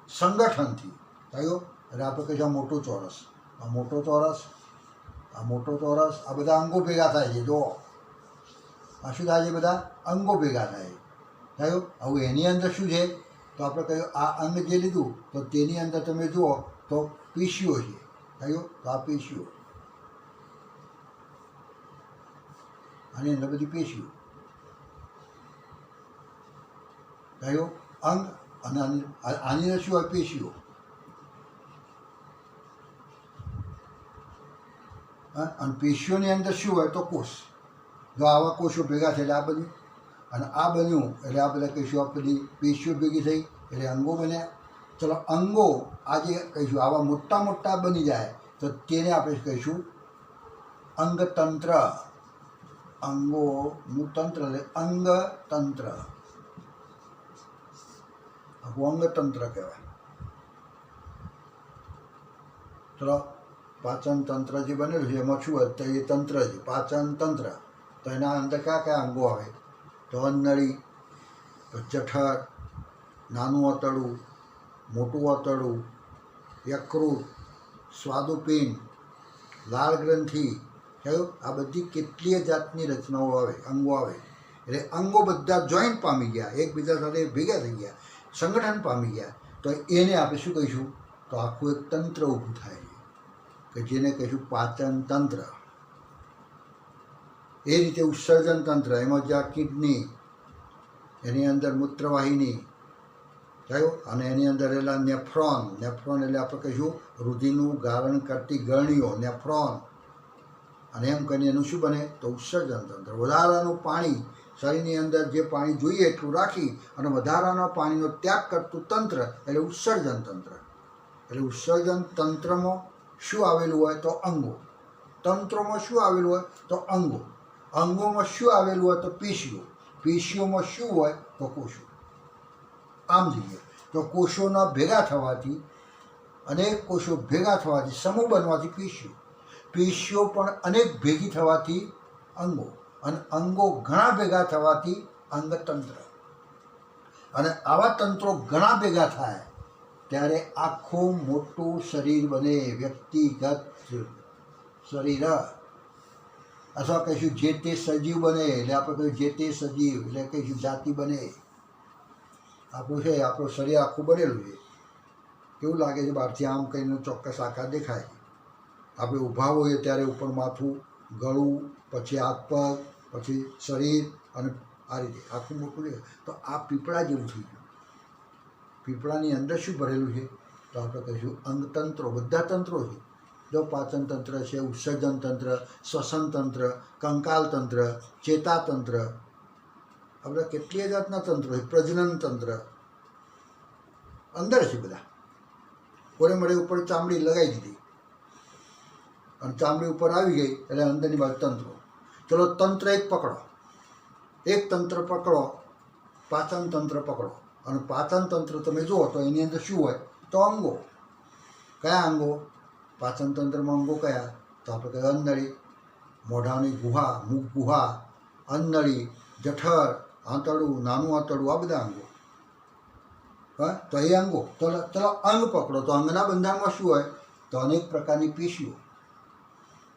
સંગઠનથી કયો? એટલે આપણે કહીશું મોટું ચોરસ, આ મોટો ચોરસ, આ મોટો ચોરસ, આ બધા અંગો ભેગા થાય છે. જો આ શું થાય છે? બધા અંગો ભેગા થાય છે. કયો? હવે એની અંદર શું છે? તો આપણે કહ્યું આ અંગ જે લીધું તો તેની અંદર તમે જુઓ તો પેશીઓ છે. કયો? તો આ પેશીઓ, આની અંદર બધી પેશીઓ. કયો? અંગ. અને આની અંદર શું હોય? પેશીઓ. અને પેશીઓની અંદર શું હોય? તો કોષ. જો આવા કોષો ભેગા થયેલા આ બન્યું, અને આ બન્યું એટલે આ બધા કહીશું આ બધી પેશીઓ ભેગી થઈ એટલે અંગો બન્યા. ચલો અંગો આજે કહીશું આવા મોટા મોટા બની જાય તો તેને આપણે કહીશું અંગતંત્ર. અંગોનું તંત્ર એટલે અંગતંત્ર, આખું અંગતંત્ર કહેવાય. ચલો પાચન તંત્ર જે બનેલું છે એમાં શું હોય તો એ તંત્ર છે પાચન તંત્ર. તો એના અંદર કયા કયા અંગો આવે તો અન્નળી, જઠર, નાનું આંતરડું, મોટું આંતરડું, યકૃત, સ્વાદુપિંડ, લાળ ગ્રંથિ, કયું આ બધી કેટલીય જાતની રચનાઓ આવે, અંગો આવે. એટલે અંગો બધા જોઈન્ટ પામી ગયા, એકબીજા સાથે ભેગા થઈ ગયા, સંગઠન પામી ગયા. તો એને આપણે શું કહીશું તો આખું એક તંત્ર ઊભું થાય કે જેને કહીશું પાચન તંત્ર. એ રીતે ઉત્સર્જન તંત્ર, એમાં જ્યાં કિડની, એની અંદર મૂત્રવાહિની થયું, અને એની અંદર રહેલા નેફ્રોન. નેફ્રોન એટલે આપણે કહીશું રુધિરનું ગારણ કરતી ગરણીઓ, નેફ્રોન. અને એમ કરીને એનું શું બને તો ઉત્સર્જન તંત્ર. વધારાનું પાણી શરીરની અંદર જે પાણી જોઈએ એટલું રાખી અને વધારાના પાણીનો ત્યાગ કરતું તંત્ર એટલે ઉત્સર્જન તંત્ર. એટલે ઉત્સર્જન તંત્રમાં શું આવેલું હોય તો અંગો, તંત્રોમાં શું આવેલું હોય તો અંગો, અંગોમાં શું આવેલું હોય તો પેશીઓ, પેશીઓમાં શું હોય તો કોષો. આમ જોઈએ તો કોષોના ભેગા થવાથી, અનેક કોષો ભેગા થવાથી, સમૂહ બનવાથી પેશીઓ, પેશીઓ પણ અનેક ભેગી થવાથી અંગો, અને અંગો ઘણા ભેગા થવાથી અંગતંત્ર. અને આવા તંત્રો ઘણા ભેગા થાય ત્યારે આખું મોટું શરીર બને, વ્યક્તિગત શરીર. અથવા કહીશું જે તે સજીવ બને, એટલે આપણે કહીશું જે તે સજીવ એટલે કહીશું જાતિ બને. આપણું છે આપણું શરીર આખું બનેલું છે. કેવું લાગે છે બહારથી આમ કહીને ચોક્કસ આકાર દેખાય. આપણે ઊભા હોઈએ ત્યારે ઉપર માથું, ગળું, પછી હાથ પગ, પછી શરીર, અને આ રીતે આખું મોટું છે. તો આ પીપળા જેવું થઈ ગયું. પીપળાની અંદર શું ભરેલું છે તો આપણે કહીશું અંગતંત્રો, બધા તંત્રો છે. જો પાચન તંત્ર છે, ઉત્સર્જન તંત્ર, શ્વસન તંત્ર, કંકાલ તંત્ર, ચેતાતંત્ર, આ બધા કેટલીય જાતના તંત્રો છે. પ્રજનન તંત્ર અંદર છે બધા. કોને મળે ઉપર ચામડી લગાવી દીધી અને ચામડી ઉપર આવી ગઈ એટલે અંદરની બાજુ તંત્રો. ચલો તંત્ર એક પકડો, એક તંત્ર પકડો, પાચન તંત્ર પકડો, અને પાચન તંત્ર તમે જુઓ તો એની અંદર શું હોય તો અંગો. કયા અંગો પાચન તંત્રમાં અંગો કયા તો આપણે કહીએ અન્નળી, મોઢાની ગુહા, મુખ ગુહા, અન્નળી, જઠર, આંતરડું, નાનું આંતરડું, આ બધા અંગો. હા તો એ અંગો. ચલો અંગ પકડો તો અંગના બંધારણમાં શું હોય તો અનેક પ્રકારની પેશીઓ.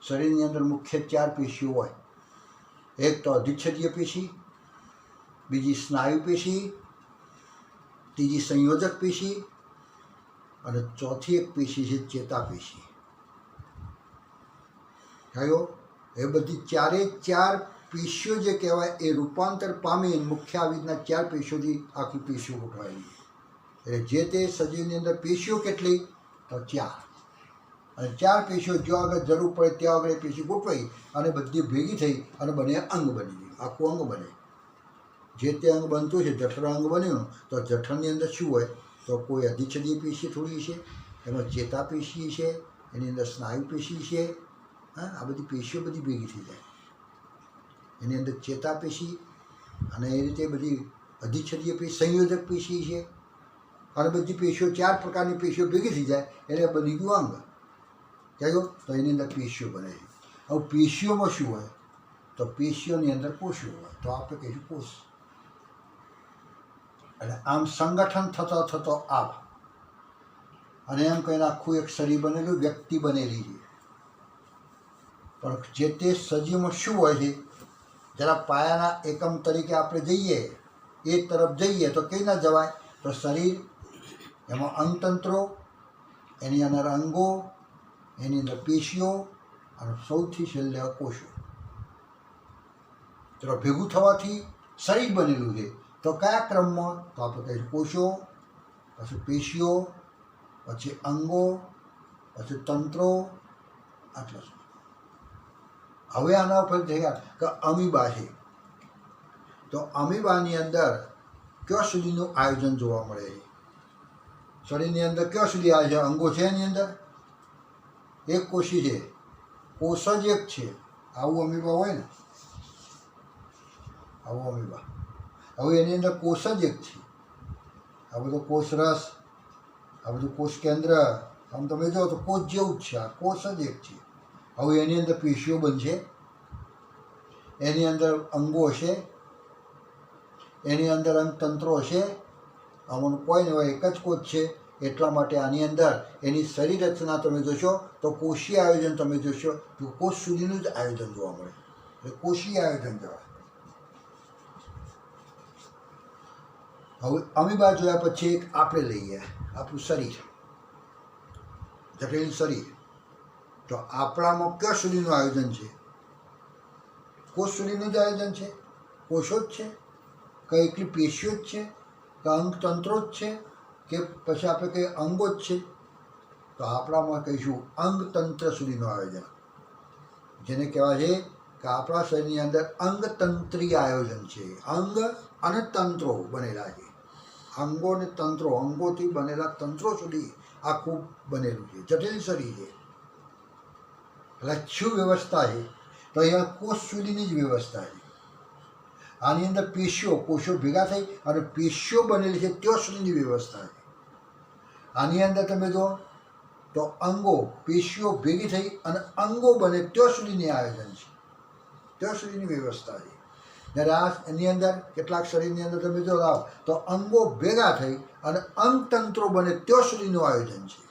શરીરની અંદર મુખ્ય 4 પેશીઓ હોય. એક તો અધિચ્છદીય પેશી, બીજી સ્નાયુ પેશી, ત્રીજી સંયોજક પેશી, અને ચોથી એક પેશી છે ચેતાપેશી. થયો એ બધી 4 પેશીઓ જે કહેવાય એ રૂપાંતર પામી મુખ્ય આવી રીતના 4 પેશીઓથી આખી પેશીઓ ગોઠવાયેલી. એટલે જે તે સજીવની અંદર પેશીઓ કેટલી તો 4, અને 4 પેશીઓ જો આગળ જરૂર પડે ત્યાં આગળ એ પેશી ગોઠવાઈ અને બધી ભેગી થઈ અને બને અંગ બની ગયું, આખું અંગ બને. જે તે અંગ બનતું છે, જઠર અંગ બન્યું તો જઠરની અંદર શું હોય તો કોઈ અધિચ્છદીય પેશી થોડી છે, એમાં ચેતાપેશી છે, એની અંદર સ્નાયુ પેશી છે. હા આ બધી પેશીઓ બધી ભેગી થઈ જાય. એની અંદર ચેતાપેશી અને એ રીતે બધી અધિચ્છદીય પેશી, સંયોજક પેશી છે, અને બધી પેશીઓ 4 પ્રકારની પેશીઓ ભેગી થઈ જાય એટલે બની ગયું અંગ. કયો તો એની અંદર પેશીઓ બને છે. હવે પેશીઓમાં શું હોય તો પેશીઓની અંદર કોષો હોય તો આપણે કહીશું કોષ. એટલે આમ સંગઠન થતો આવ અને એમ કહીને આખું એક શરીર બનેલું, વ્યક્તિ બનેલી છે. પણ જે તે સજીવમાં શું હોય છે જરા પાયાના એકમ તરીકે આપણે જઈએ, એ તરફ જઈએ તો કઈ ના જવાય તો શરીર, એમાં અંગતંત્રો, એની અંદર અંગો, એની અંદર પેશીઓ, અને સૌથી છેલ્લે કોષો. ચલો ભેગું થવાથી શરીર બનેલું છે તો કયા ક્રમમાં તો આપણે કહીશું કોષો, પછી પેશીઓ, પછી અંગો, પછી તંત્રો, આટલા છે. હવે આના ઉપર થયા કે અમીબા છે. તો અમીબાની અંદર ક્યાં સુધીનું આયોજન જોવા મળે છે શરીરની અંદર ક્યાં સુધી આવે છે? અંગો છે એની અંદર? એક કોશી છે, કોષ જ એક છે. આવું અમીબા હોય ને, આવું અમીબા. હવે એની અંદર કોષ જ એક છે. આ બધો કોષ રસ, આ બધું કોષ કેન્દ્ર, આમ તમે જો તો કોષ જેવું જ છે. આ કોષ જ એક છે. હવે એની અંદર પેશીઓ બનશે, એની અંદર અંગો હશે, એની અંદર અંગતંત્રો હશે. આમાંનું કોઈ નહીં હોય, એક જ કોષ છે. એટલા માટે આની અંદર એની શરીર રચના તમે જોશો તો કોષીય આયોજન તમે જોશો તો કોષ સુધીનું જ આયોજન જોવા મળે. એટલે કોષીય આયોજન કહેવાય. હવે અમીબા જોયા પછી એક આપણે લઈએ આપણું શરીર, જટિલ શરીર. તો આપણામાં ક્યાં સુધીનું આયોજન છે? કોષ સુધીનું જ આયોજન છે. કોષો જ છે કે એકલી પેશીઓ જ છે કે અંગતંત્રો જ છે કે પછી આપણે કંઈ અંગો જ છે? તો આપણામાં કહીશું અંગતંત્ર સુધીનું આયોજન, જેને કહેવાય છે કે આપણા શરીરની અંદર અંગતંત્રીય આયોજન છે. અંગ અને તંત્રો બનેલા છે. અંગો અને તંત્રો, અંગોથી બનેલા તંત્રો સુધી આખું બનેલું છે. જટિલ શરીર છે. એટલે શું વ્યવસ્થા છે? તો અહીંયા કોષ સુધીની જ વ્યવસ્થા છે. આની અંદર પેશીઓ, કોષો ભેગા થઈ અને પેશીઓ બનેલી છે ત્યાં સુધીની વ્યવસ્થા છે. આની અંદર તમે જો તો અંગો, પેશીઓ ભેગી થઈ અને અંગો બને ત્યાં સુધીની આયોજન છે, ત્યાં સુધીની વ્યવસ્થા છે. જ્યારે આ એની અંદર કેટલાક શરીરની અંદર તમે જો લાવો તો અંગો ભેગા થઈ અને અંગતંત્રો બને ત્યાં સુધીનું આયોજન છે.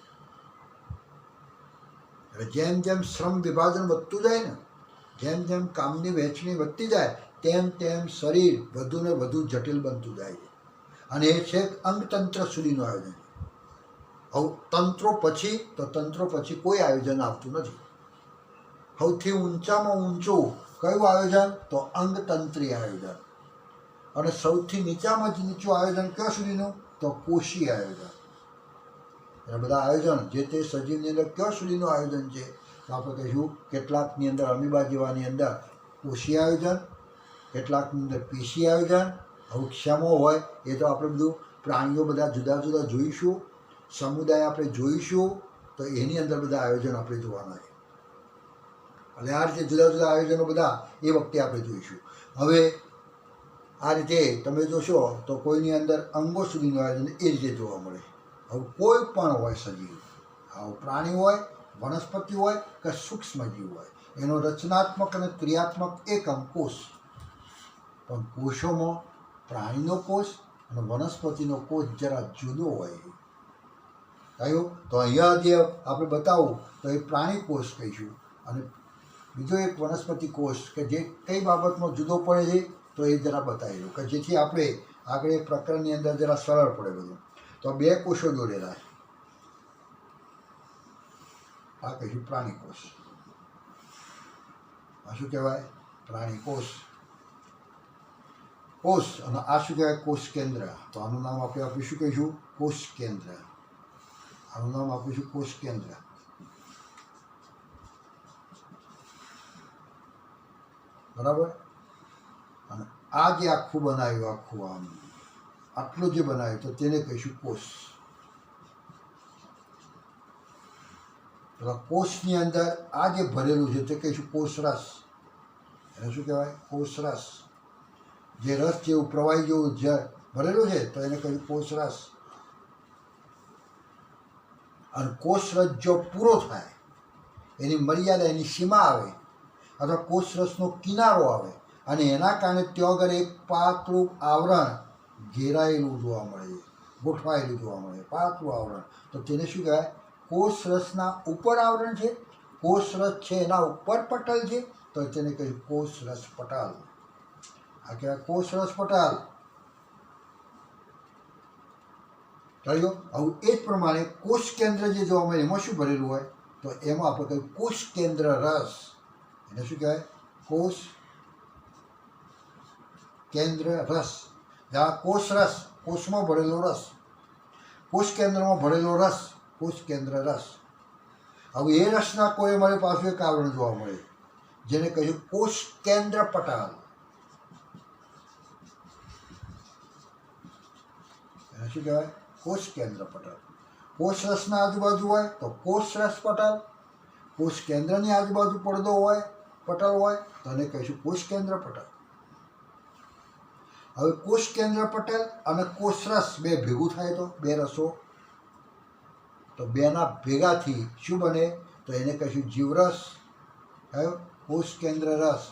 એટલે જેમ જેમ શ્રમ વિભાજન વધતું જાય ને, જેમ જેમ કામની વહેંચણી વધતી જાય તેમ તેમ શરીર વધુ ને વધુ જટિલ બનતું જાય છે. અને એ છે અંગતંત્ર સુધીનું આયોજન. હવે તંત્રો પછી કોઈ આયોજન આવતું નથી. સૌથી ઊંચામાં ઊંચું કયું આયોજન? તો અંગતંત્રી આયોજન. અને સૌથી નીચામાં નીચું આયોજન ક્યાં સુધીનું? તો કોષીય આયોજન. એટલે બધા આયોજન જે તે સજીવની અંદર ક્યાં સુધીનું આયોજન છે? તો આપણે કહીશું કેટલાકની અંદર અમીબા જેવાની અંદર કોષીય આયોજન, કેટલાકની અંદર પેશી આયોજન. હવે ક્ષમો હોય એ તો આપણે બધું પ્રાણીઓ બધા જુદા જુદા જોઈશું, સમુદાય આપણે જોઈશું, તો એની અંદર બધા આયોજન આપણે જોવાના છે. એટલે આ રીતે જુદા જુદા આયોજનો બધા એ વખતે આપણે જોઈશું. હવે આ રીતે તમે જોશો તો કોઈની અંદર અંગો સુધીનું આયોજન એ રીતે જોવા મળે. હવે કોઈ પણ હોય સજીવ, આવું પ્રાણી હોય, વનસ્પતિ હોય કે સૂક્ષ્મજીવ હોય, એનો રચનાત્મક અને ક્રિયાત્મક એકમ કોષ. પણ કોષોમાં પ્રાણીનો કોષ અને વનસ્પતિનો કોષ જરા જુદો હોય. કયું? તો અહીંયા જે આપણે બતાવું તો એ પ્રાણી કોષ કહીશું, અને બીજો એક વનસ્પતિ કોષ કે જે કઈ બાબતમાં જુદો પડે છે તો એ જરા બતાવેલું, કે જેથી આપણે આગળ એ પ્રકરણની અંદર જરા સરળ પડે બધું. તો બે કોષો દોરેલા છે. આ કહીશું પ્રાણી કોષ. આ શું કહેવાય? પ્રાણી કોષ. કોષ. અને આ શું કહેવાય? કોષ કેન્દ્ર. તો આનું નામ આપણે શું કહીશું? કોષ કેન્દ્ર. આનું નામ આપીશું કોષ કેન્દ્ર. બરાબર. અને આ જે આખું બનાવ્યું, આખું આમ આટલું જે બનાવ્યું તો તેને કહીશું કોષ. કોષની અંદર આ જે ભરેલું છે તે કહીશું કોષ રસ. એને શું કહેવાય? કોષ રસ. જે રસ જેવું પ્રવાહી જેવું જે ભરેલું છે તો એને કહીશું કોષ રસ. અને કોષ રસ જો પૂરો થાય, એની મર્યાદા, એની સીમા આવે, અથવા કોષ રસનો કિનારો આવે અને એના કારણે ત્યાં આગળ એક પાતળું આવરણ ઘેરાયેલું જોવા મળે છે, ગોઠવાયેલું જોવા મળે, પાતળું આવરણ, તો તેને શું કહેવાય? કોષ રસના ઉપર આવરણ છે, કોષ રસ છે એના ઉપર પટલ છે, તો તેને કહ્યું કોષ રસ પટલ. આ કહેવાય કોષ રસ પટલ. કહ્યું? હવે એ જ પ્રમાણે કોષ કેન્દ્ર જે જોવા મળે એમાં શું ભરેલું હોય? તો એમાં આપણે કહ્યું કોષ કેન્દ્ર રસ. એને શું કહેવાય? કોષ કેન્દ્ર રસ. જ્યાં કોષ રસ, કોષમાં ભરેલો રસ, કોષ કેન્દ્રમાં ભરેલો રસ, કોષ કેન્દ્ર રસ. હવે એ રસના કોઈ અમારી પાસે એક આવરણ જોવા મળે જેને કહ્યું કોષ કેન્દ્ર પટલ. એને શું કહેવાય? કોષ કેન્દ્ર પટલ. કોષરસના આજુબાજુ હોય તો કોષરસ પટલ, કોષ કેન્દ્રની આજુબાજુ પડદો હોય, પટલ હોય તો એને કહીશું કોષ કેન્દ્ર પટલ. હવે કોષ કેન્દ્ર પટલ અને કોષરસ બે ભેગું થાય તો બે રસો, તો બેના ભેગાથી શું બને તો એને કહીશું જીવરસ. હવે કોષ કેન્દ્ર રસ,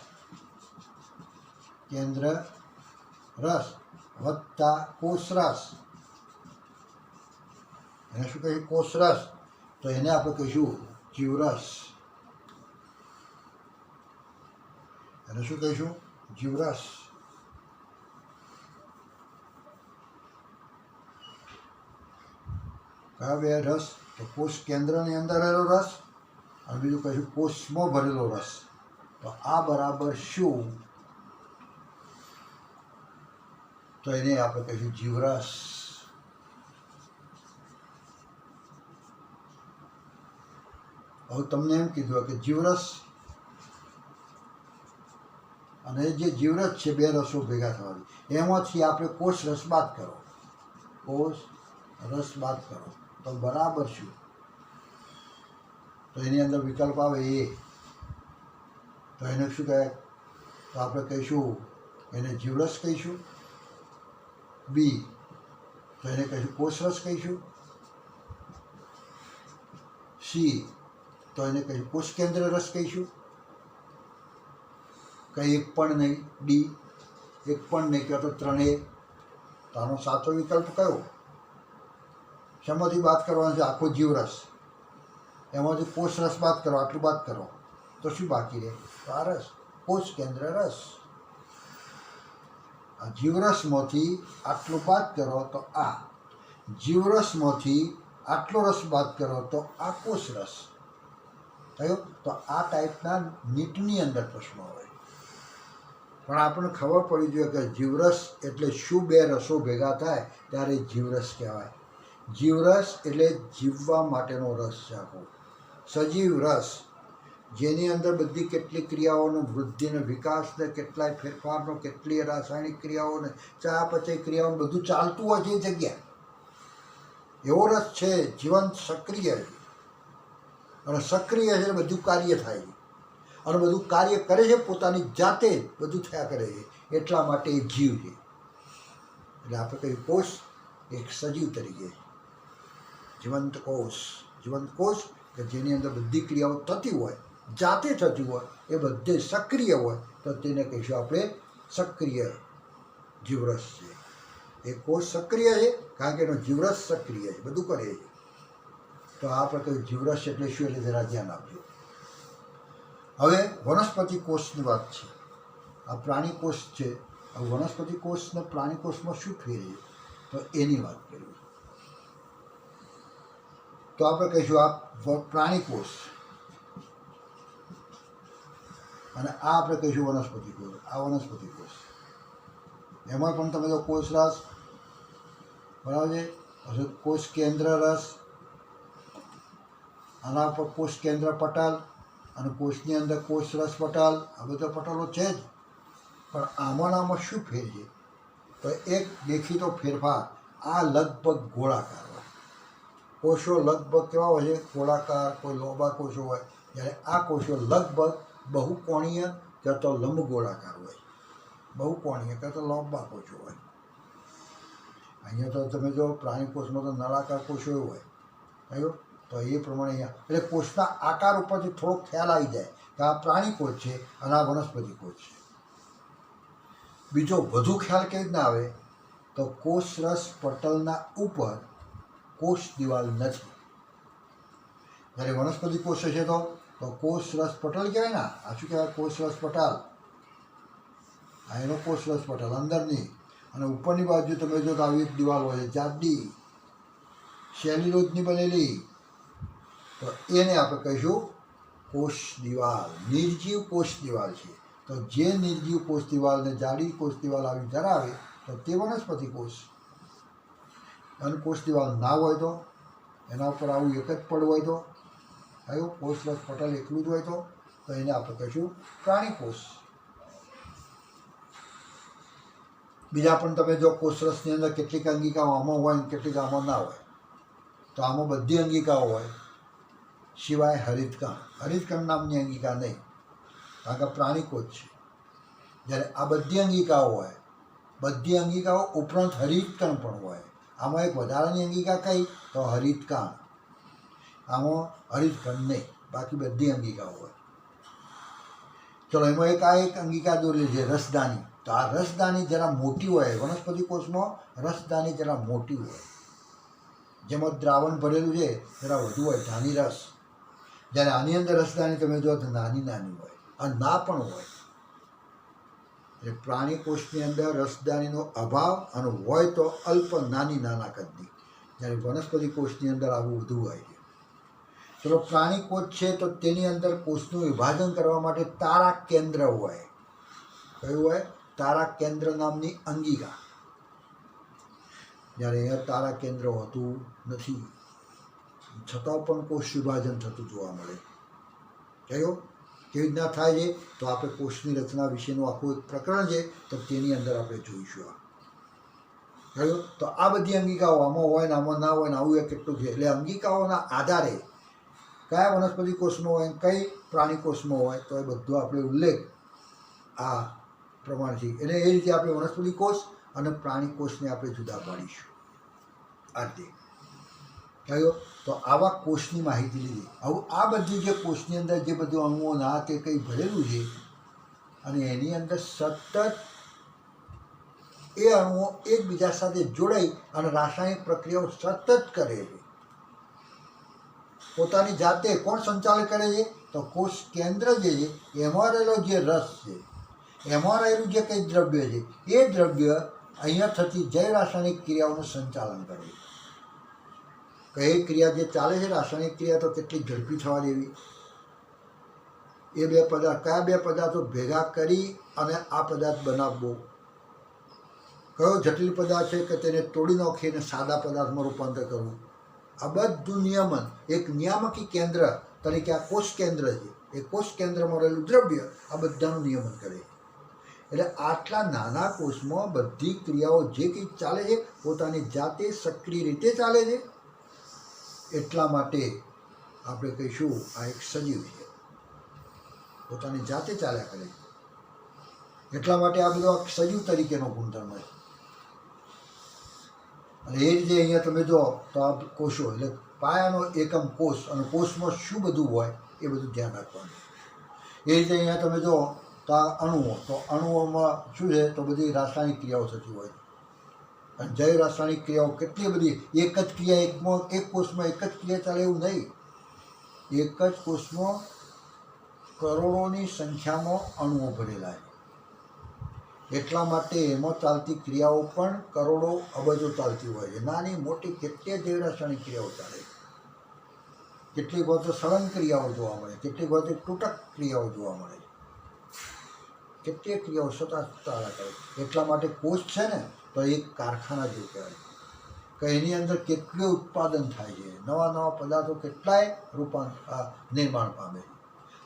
કેન્દ્ર રસ વત્તા કોષરસ, એને શું કહીશું કોષરસ, તો એને આપણે કહીશું જીવરસ. એને શું કહીશું જીવરસ. કયા બે રસ તો કોષ કેન્દ્રની અંદર રહેલો રસ અને બીજું કહીશું કોષમાં ભરેલો રસ. તો આ બરાબર શું તો એને આપણે કહીશું જીવરસ. હવે તમને એમ કીધું કે જીવરસ અને જે જીવરસ છે બે રસો ભેગા થવાની, એમાંથી આપણે કોષ રસ બાદ કરો, કોષ રસ બાદ કરો તો બરાબર શું તો એની અંદર વિકલ્પ આવે એ, તો એને શું કહે તો આપણે કહીશું એને જીવરસ કહીશું. બી તો એને કહીશું કોષરસ કહીશું. સી તો એને કહીશું કોષ કેન્દ્ર રસ કહીશું. કંઈ એક પણ નહીં. ડી એક પણ નહીં કહેવાય તો ત્રણેય. તો આનો સાચો વિકલ્પ કયો? શેમાંથી બાદ કરવાનો છે? આખો જીવરસ, એમાંથી કોષ રસ બાદ કરો, આટલું બાદ કરો તો શું બાકી રહે? તો આ રસ, કોષ કેન્દ્ર રસ. આ જીવરસમાંથી આટલું બાદ કરો તો આ, જીવરસમાંથી આટલો રસ બાદ કરો તો આ કોષ રસ થયો. તો આ ટાઈપના નીટની અંદર પ્રશ્નો હોય, પણ આપણને ખબર પડી જોઈએ કે જીવરસ એટલે શું, બે રસો ભેગા થાય ત્યારે જીવરસ કહેવાય. જીવરસ એટલે જીવવા માટેનો રસ છે આખો, સજીવ રસ, જેની અંદર બધી કેટલી ક્રિયાઓનો વૃદ્ધિને વિકાસને, કેટલાય ફેરફારનો, કેટલીય રાસાયણિક ક્રિયાઓને, ચયાપચય ક્રિયાઓને બધું ચાલતું હોય છે એ જગ્યા. એવો રસ છે જીવંત, સક્રિય છે, અને સક્રિય છે બધું કાર્ય થાય છે, અને બધું કાર્ય કરે છે પોતાની જાતે જ બધું થયા કરે છે, એટલા માટે એ જીવ છે. એટલે આપણે કહીએ કોષ એક સજીવ તરીકે, જીવંત કોષ, જીવંત કોષ કે જેની અંદર બધી ક્રિયાઓ થતી હોય, જાતે થતી હોય, એ બધે સક્રિય હોય તો તેને કહીશું આપણે સક્રિય જીવરસ છે. એ કોષ સક્રિય છે કારણ કે એનો જીવરસ સક્રિય છે, બધું કરે છે. તો આ પ્રકારે જીવરસ એટલે શું એટલે જરા ધ્યાન આપજો. હવે વનસ્પતિ કોષની વાત છે, આ પ્રાણી કોષ છે. વનસ્પતિ કોષ ને પ્રાણી કોષમાં શું ફેર છે તો એની વાત કરીએ. તો આપણે કહીશું આ પ્રાણી કોષ અને આ આપણે કહીશું વનસ્પતિ કોષ. આ વનસ્પતિ કોષ, એમાં પણ તમે જો કોષરસ બરાબર છે, પછી કોષ કેન્દ્ર રસ, આના પર કોષ કેન્દ્ર પટલ અને કોષની અંદર કોષરસ પટલ, આ બધા પટલો છે જ. પણ આમાં શું ફેર છે તો એક દેખીતો ફેરફાર, આ લગભગ ગોળાકાર હોય, કોષો લગભગ કેવા હોય છે ગોળાકાર, કોઈ લોબા કોષો હોય, જ્યારે આ કોષો લગભગ બહુકોણીય કે તો લંબગોળાકાર હોય, બહુકોણીય કે તો લાંબા કોષો હોય. અહીંયા તો તમે જો પ્રાણી કોષમાં તો નળાકાર કોષો હોય થયો, તો એ પ્રમાણે અહીંયા એટલે કોષના આકાર ઉપરથી થોડો ખ્યાલ આવી જાય કે આ પ્રાણી કોષ છે અને આ વનસ્પતિ કોષ છે. બીજો વધુ ખ્યાલ કેવી રીતના આવે તો કોષરસ પટલના ઉપર કોષ દિવાલ નથી. જ્યારે વનસ્પતિ કોષ છે તો કોષરસ પટલ કહેવાય ને, આ શું કહેવાય કોષરસ પટલ, આ એનો કોષરસ પટલ અંદરની, અને ઉપરની બાજુ તમે જો તો આવી દિવાલ હોય છે જાડી સેલ્યુલોઝની બનેલી, તો એને આપણે કહીશું કોષ દિવાલ, નિર્જીવ કોષ દિવાલ છે. તો જે નિર્જીવ કોષ દિવાલને જાડી કોષ દિવાલ આવી ધરાવે તો તે વનસ્પતિ કોષ. અને કોષ દિવાલ ના હોય તો એના ઉપર આવું એક જ પડ હોય તો આવ્યું કોષરસ પટલ એકલું જ હોય તો એને આપણે કહીશું પ્રાણી કોષ. બીજા પણ તમે જો કોષરસની અંદર કેટલીક અંગિકાઓ આમાં હોય ને કેટલીક આમાં ના હોય, તો તો આમાં બધી અંગિકાઓ હોય સિવાય હરિતકણ. હરિતકણ નામની અંગિકા નહીં, કારણ કે પ્રાણીકોષ છે. જ્યારે આ બધી અંગિકાઓ હોય, બધી અંગિકાઓ ઉપરાંત હરિતકણ પણ હોય. આમાં એક વધારાની અંગિકા કઈ? તો હરિતકણ. આમાં હરિતકણ નહીં, બાકી બધી અંગિકાઓ હોય. ચલો એમાં એક અંગિકા દોરેલી છે રસદાની. તો આ રસદાની જરા મોટી હોય, વનસ્પતિ કોષમાં રસદાની જરા મોટી હોય, જેમાં દ્રાવણ ભરેલું છે જરા વધુ હોય, ધાની રસ. જ્યારે આની અંદર રસદાની તમે જો તો નાની નાની હોય અને ના પણ હોય. એટલે પ્રાણી કોષની અંદર રસદાનીનો અભાવ અને હોય તો અલ્પ નાની નાના કદની. જ્યારે વનસ્પતિ કોષની અંદર આવું બધું હોય છે. ચલો પ્રાણી કોષ છે તો તેની અંદર કોષનું વિભાજન કરવા માટે તારા કેન્દ્ર હોય. કયું હોય? તારા કેન્દ્ર નામની અંગિકા. જ્યારે અહીંયા તારા કેન્દ્ર હોતું નથી, છતાં પણ કોષ વિભાજન થતું જોવા મળે. કયો? કેવી રીતના થાય છે? તો આપણે કોષની રચના વિશેનું આખું એક પ્રકરણ છે, તો તેની અંદર આપણે જોઈશું. કયું? તો આ બધી અંગિકાઓ આમાં હોય ને આમાં ના હોય ને આવું એક કેટલું છે. એટલે અંગિકાઓના આધારે કયા વનસ્પતિ કોષમાં હોય, કઈ પ્રાણી કોષમાં હોય, તો એ બધું આપણે ઉલ્લેખ આ પ્રમાણથી. એટલે એ રીતે આપણે વનસ્પતિ કોષ અને પ્રાણી કોષને આપણે જુદા પાડીશું. આ રીતે કયો? તો આવા કોષની માહિતી લીધી. હવે આ બધી જે કોષની અંદર જે બધું અણુઓ ના તે કંઈ ભરેલું છે, અને એની અંદર સતત એ અણુઓ એકબીજા સાથે જોડાઈ અને રાસાયણિક પ્રક્રિયાઓ સતત કરે છે. પોતાની જાતે કોણ સંચાલન કરે છે? તો કોષ કેન્દ્ર જે છે એમાં રહેલો જે રસ છે, એમાં રહેલું જે કંઈ દ્રવ્ય છે, એ દ્રવ્ય અહીંયા થતી જૈવ રાસાયણિક ક્રિયાઓનું સંચાલન કરે છે. કઈ ક્રિયા જે ચાલે છે રાસાયણિક ક્રિયા, તો કેટલી ઝડપી થવા દેવી. એ બે પદાર્થ, કયા બે પદાર્થો ભેગા કરી અને આ પદાર્થ બનાવવો. કયો જટિલ પદાર્થ છે કે તેને તોડી નાખીને સાદા પદાર્થમાં રૂપાંતર કરવું. આ બધું નિયમન એક નિયામકી કેન્દ્ર તરીકે આ કોષ કેન્દ્ર છે. એ કોષ કેન્દ્રમાં રહેલું દ્રવ્ય આ બધાનું નિયમન કરે. એટલે આટલા નાના કોષમાં બધી ક્રિયાઓ જે કંઈ ચાલે છે પોતાની જાતે સક્રિય રીતે ચાલે છે. એટલા માટે આપણે કહીશું આ એક સજીવ છે, પોતાની જાતે ચાલ્યા કરે. એટલા માટે આ બધો સજીવ તરીકેનો ગુણધર્મ છે. અને એ રીતે અહીંયા તમે જો તો આ કોષો એટલે પાયાનો એકમ કોષ, અને કોષમાં શું બધું હોય એ બધું ધ્યાન રાખવાનું. એ રીતે અહીંયા તમે જો તો આ અણુઓ, તો અણુઓમાં શું છે તો બધી રાસાયણિક ક્રિયાઓ થતી હોય. અને જૈવ રાસાયણિક ક્રિયાઓ કેટલી બધી, એક જ ક્રિયા એક કોષમાં એક જ ક્રિયા ચાલે એવું નહીં. એક જ કોષમાં કરોડોની સંખ્યામાં અણુઓ ભરેલા છે. એટલા માટે એમાં ચાલતી ક્રિયાઓ પણ કરોડો અબજો ચાલતી હોય છે. નાની મોટી કેટલીય જૈવ રાસાયણિક ક્રિયાઓ ચાલે. કેટલીક વખત સળંગ ક્રિયાઓ જોવા મળે, કેટલીક વખત તૂટક ક્રિયાઓ જોવા મળે. કેટલીય ક્રિયાઓ સતત ચાલ્યા કરે. એટલા માટે કોષ છે ને તો એક કારખાના જેવું કહેવાય કે એની અંદર કેટલું ઉત્પાદન થાય છે, નવા નવા પદાર્થો કેટલાય નિર્માણ પામે છે.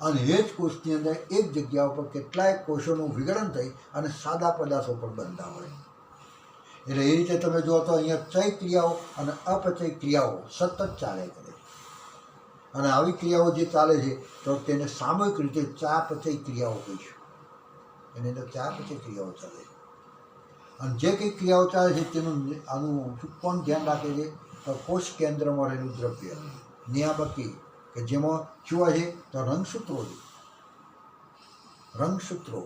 અને એ જ કોષની અંદર એક જગ્યા ઉપર કેટલાય કોષોનું વિઘટન થઈ અને સાદા પદાર્થો પણ બનતા હોય. એટલે એ રીતે તમે જુઓ તો અહીંયા ચય ક્રિયાઓ અને અપચય ક્રિયાઓ સતત ચાલે કરે. અને આવી ક્રિયાઓ જે ચાલે છે તો તેને સામૂહિક રીતે ચાપચય ક્રિયાઓ કહીશું. એની અંદર ચાપચય ક્રિયાઓ ચાલે છે. અને જે કંઈ ક્રિયાઓ ચાલે છે તેનું આનું કોણ ધ્યાન રાખે છે? તો કોષ કેન્દ્રમાં રહેલું દ્રવ્ય નિયામકી, કે જેમાં શું હોય છે તો રંગસૂત્રો છે. રંગસૂત્રો,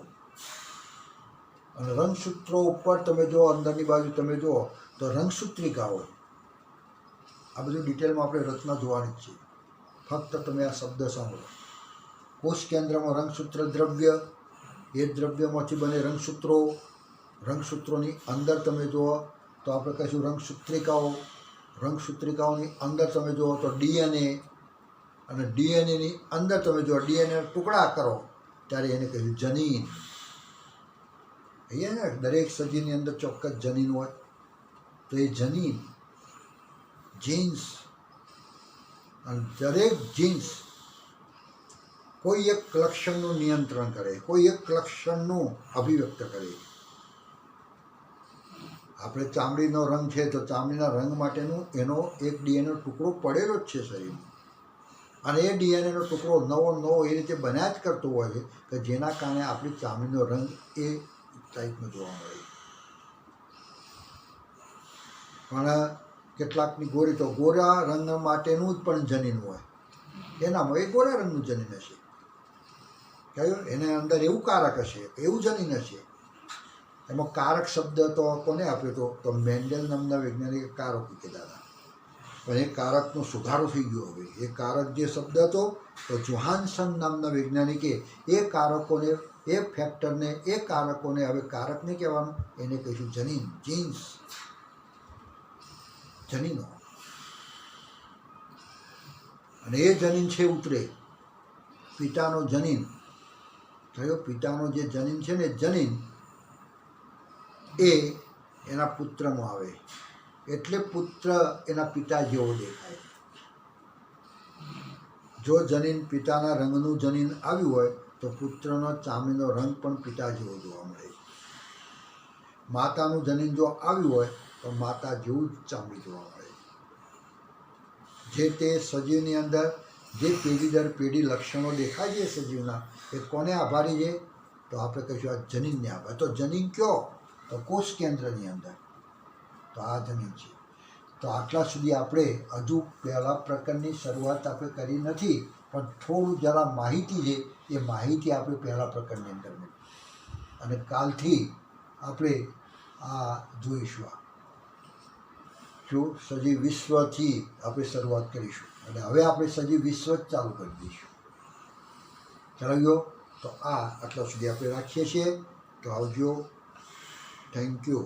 અને રંગસૂત્રો ઉપર તમે જો અંદરની બાજુ તમે જુઓ તો રંગસૂત્રિકા હોય. આ બધું ડિટેલમાં આપણે રચના જોવાની જ છે. ફક્ત તમે આ શબ્દ સાંભળો. કોષ કેન્દ્રમાં રંગસૂત્ર દ્રવ્ય, એ દ્રવ્યમાંથી બને રંગસૂત્રો. રંગસૂત્રોની અંદર તમે જુઓ તો આપણે કહીશું રંગસૂત્રિકાઓ. રંગસૂત્રિકાઓની અંદર તમે જુઓ તો ડીએનએ, અને ડીએનએની અંદર તમે જો ડીએનએ ટુકડા કરો ત્યારે એને કહીશું જનીન. અહીંયા ને દરેક સજીવની અંદર ચોક્કસ જનીન હોય. તો એ જનીન, જીન્સ, અને દરેક જીન્સ કોઈ એક લક્ષણનું નિયંત્રણ કરે, કોઈ એક લક્ષણનું અભિવ્યક્ત કરે. આપણે ચામડીનો રંગ છે તો ચામડીના રંગ માટેનું એનો એક ડીએનએનો ટુકડો પડેલો જ છે શરીરમાં, અને એ ડીએનએનો ટુકડો નવો એ રીતે બન્યા જ કરતો હોય છે કે જેના કારણે આપણી ચામડીનો રંગ એ ટાઈપનો જોવા મળે. પણ કેટલાકની ગોરી તો ગોરા રંગ માટેનું જ પણ જનીન હોય, એનામાં એ ગોરા રંગનું જનીન હશે, કહ્યું એને અંદર એવું કારક હશે, એવું જનીન હશે. એમાં કારક શબ્દ તો કોને આપ્યો તો મેન્ડેલ નામના વૈજ્ઞાનિકે કારક કીધા હતા, પણ એ કારકનો સુધારો થઈ ગયો. હવે એ કારક જે શબ્દ હતો તો જોહાન્સન નામના વૈજ્ઞાનિકે એ કારકોને, એ ફેક્ટરને, એ કારકોને હવે કારક નહીં કહેવાનું, એને કહીશું જનીન, જીન્સ, જનીનો. અને એ જનીન છે ઉતરે પિતાનો જનીન થયો, પિતાનો જે જનીન છે ને જનીન એ એના પુત્રમાં આવે, એટલે પુત્ર એના પિતા જેવો દેખાય. જો જનીન પિતાના રંગનું જનીન આવ્યું હોય તો પુત્રનો ચામડીનો રંગ પણ પિતા જેવો જોવા મળે. માતાનું જનીન જો આવ્યું હોય તો માતા જેવું જ ચામડી જોવા મળે. જે તે સજીવની અંદર જે પેઢી દર પેઢી લક્ષણો દેખાય છે સજીવના, એ કોને આભારી છે તો આપણે કહીશું આ જનીનને આભારી. તો જનીન કયો તો કોષ કેન્દ્રની અંદર, તો આ જનીન છે. તો આટલા સુધી આપણે હજુ પહેલા પ્રકરણની શરૂઆત આપણે કરી નથી, પણ થોડું જરા માહિતી છે એ માહિતી આપણે પહેલા પ્રકરણની અંદર મળી, અને કાલથી આપણે આ જોઈશું. શું સજીવ વિશ્વથી આપણે શરૂઆત કરીશું, અને હવે આપણે સજીવ વિશ્વ જ ચાલુ કરી દઈશું. ચાલો તો આ આટલા સુધી આપણે રાખીએ છીએ. તો આવજો. Thank you.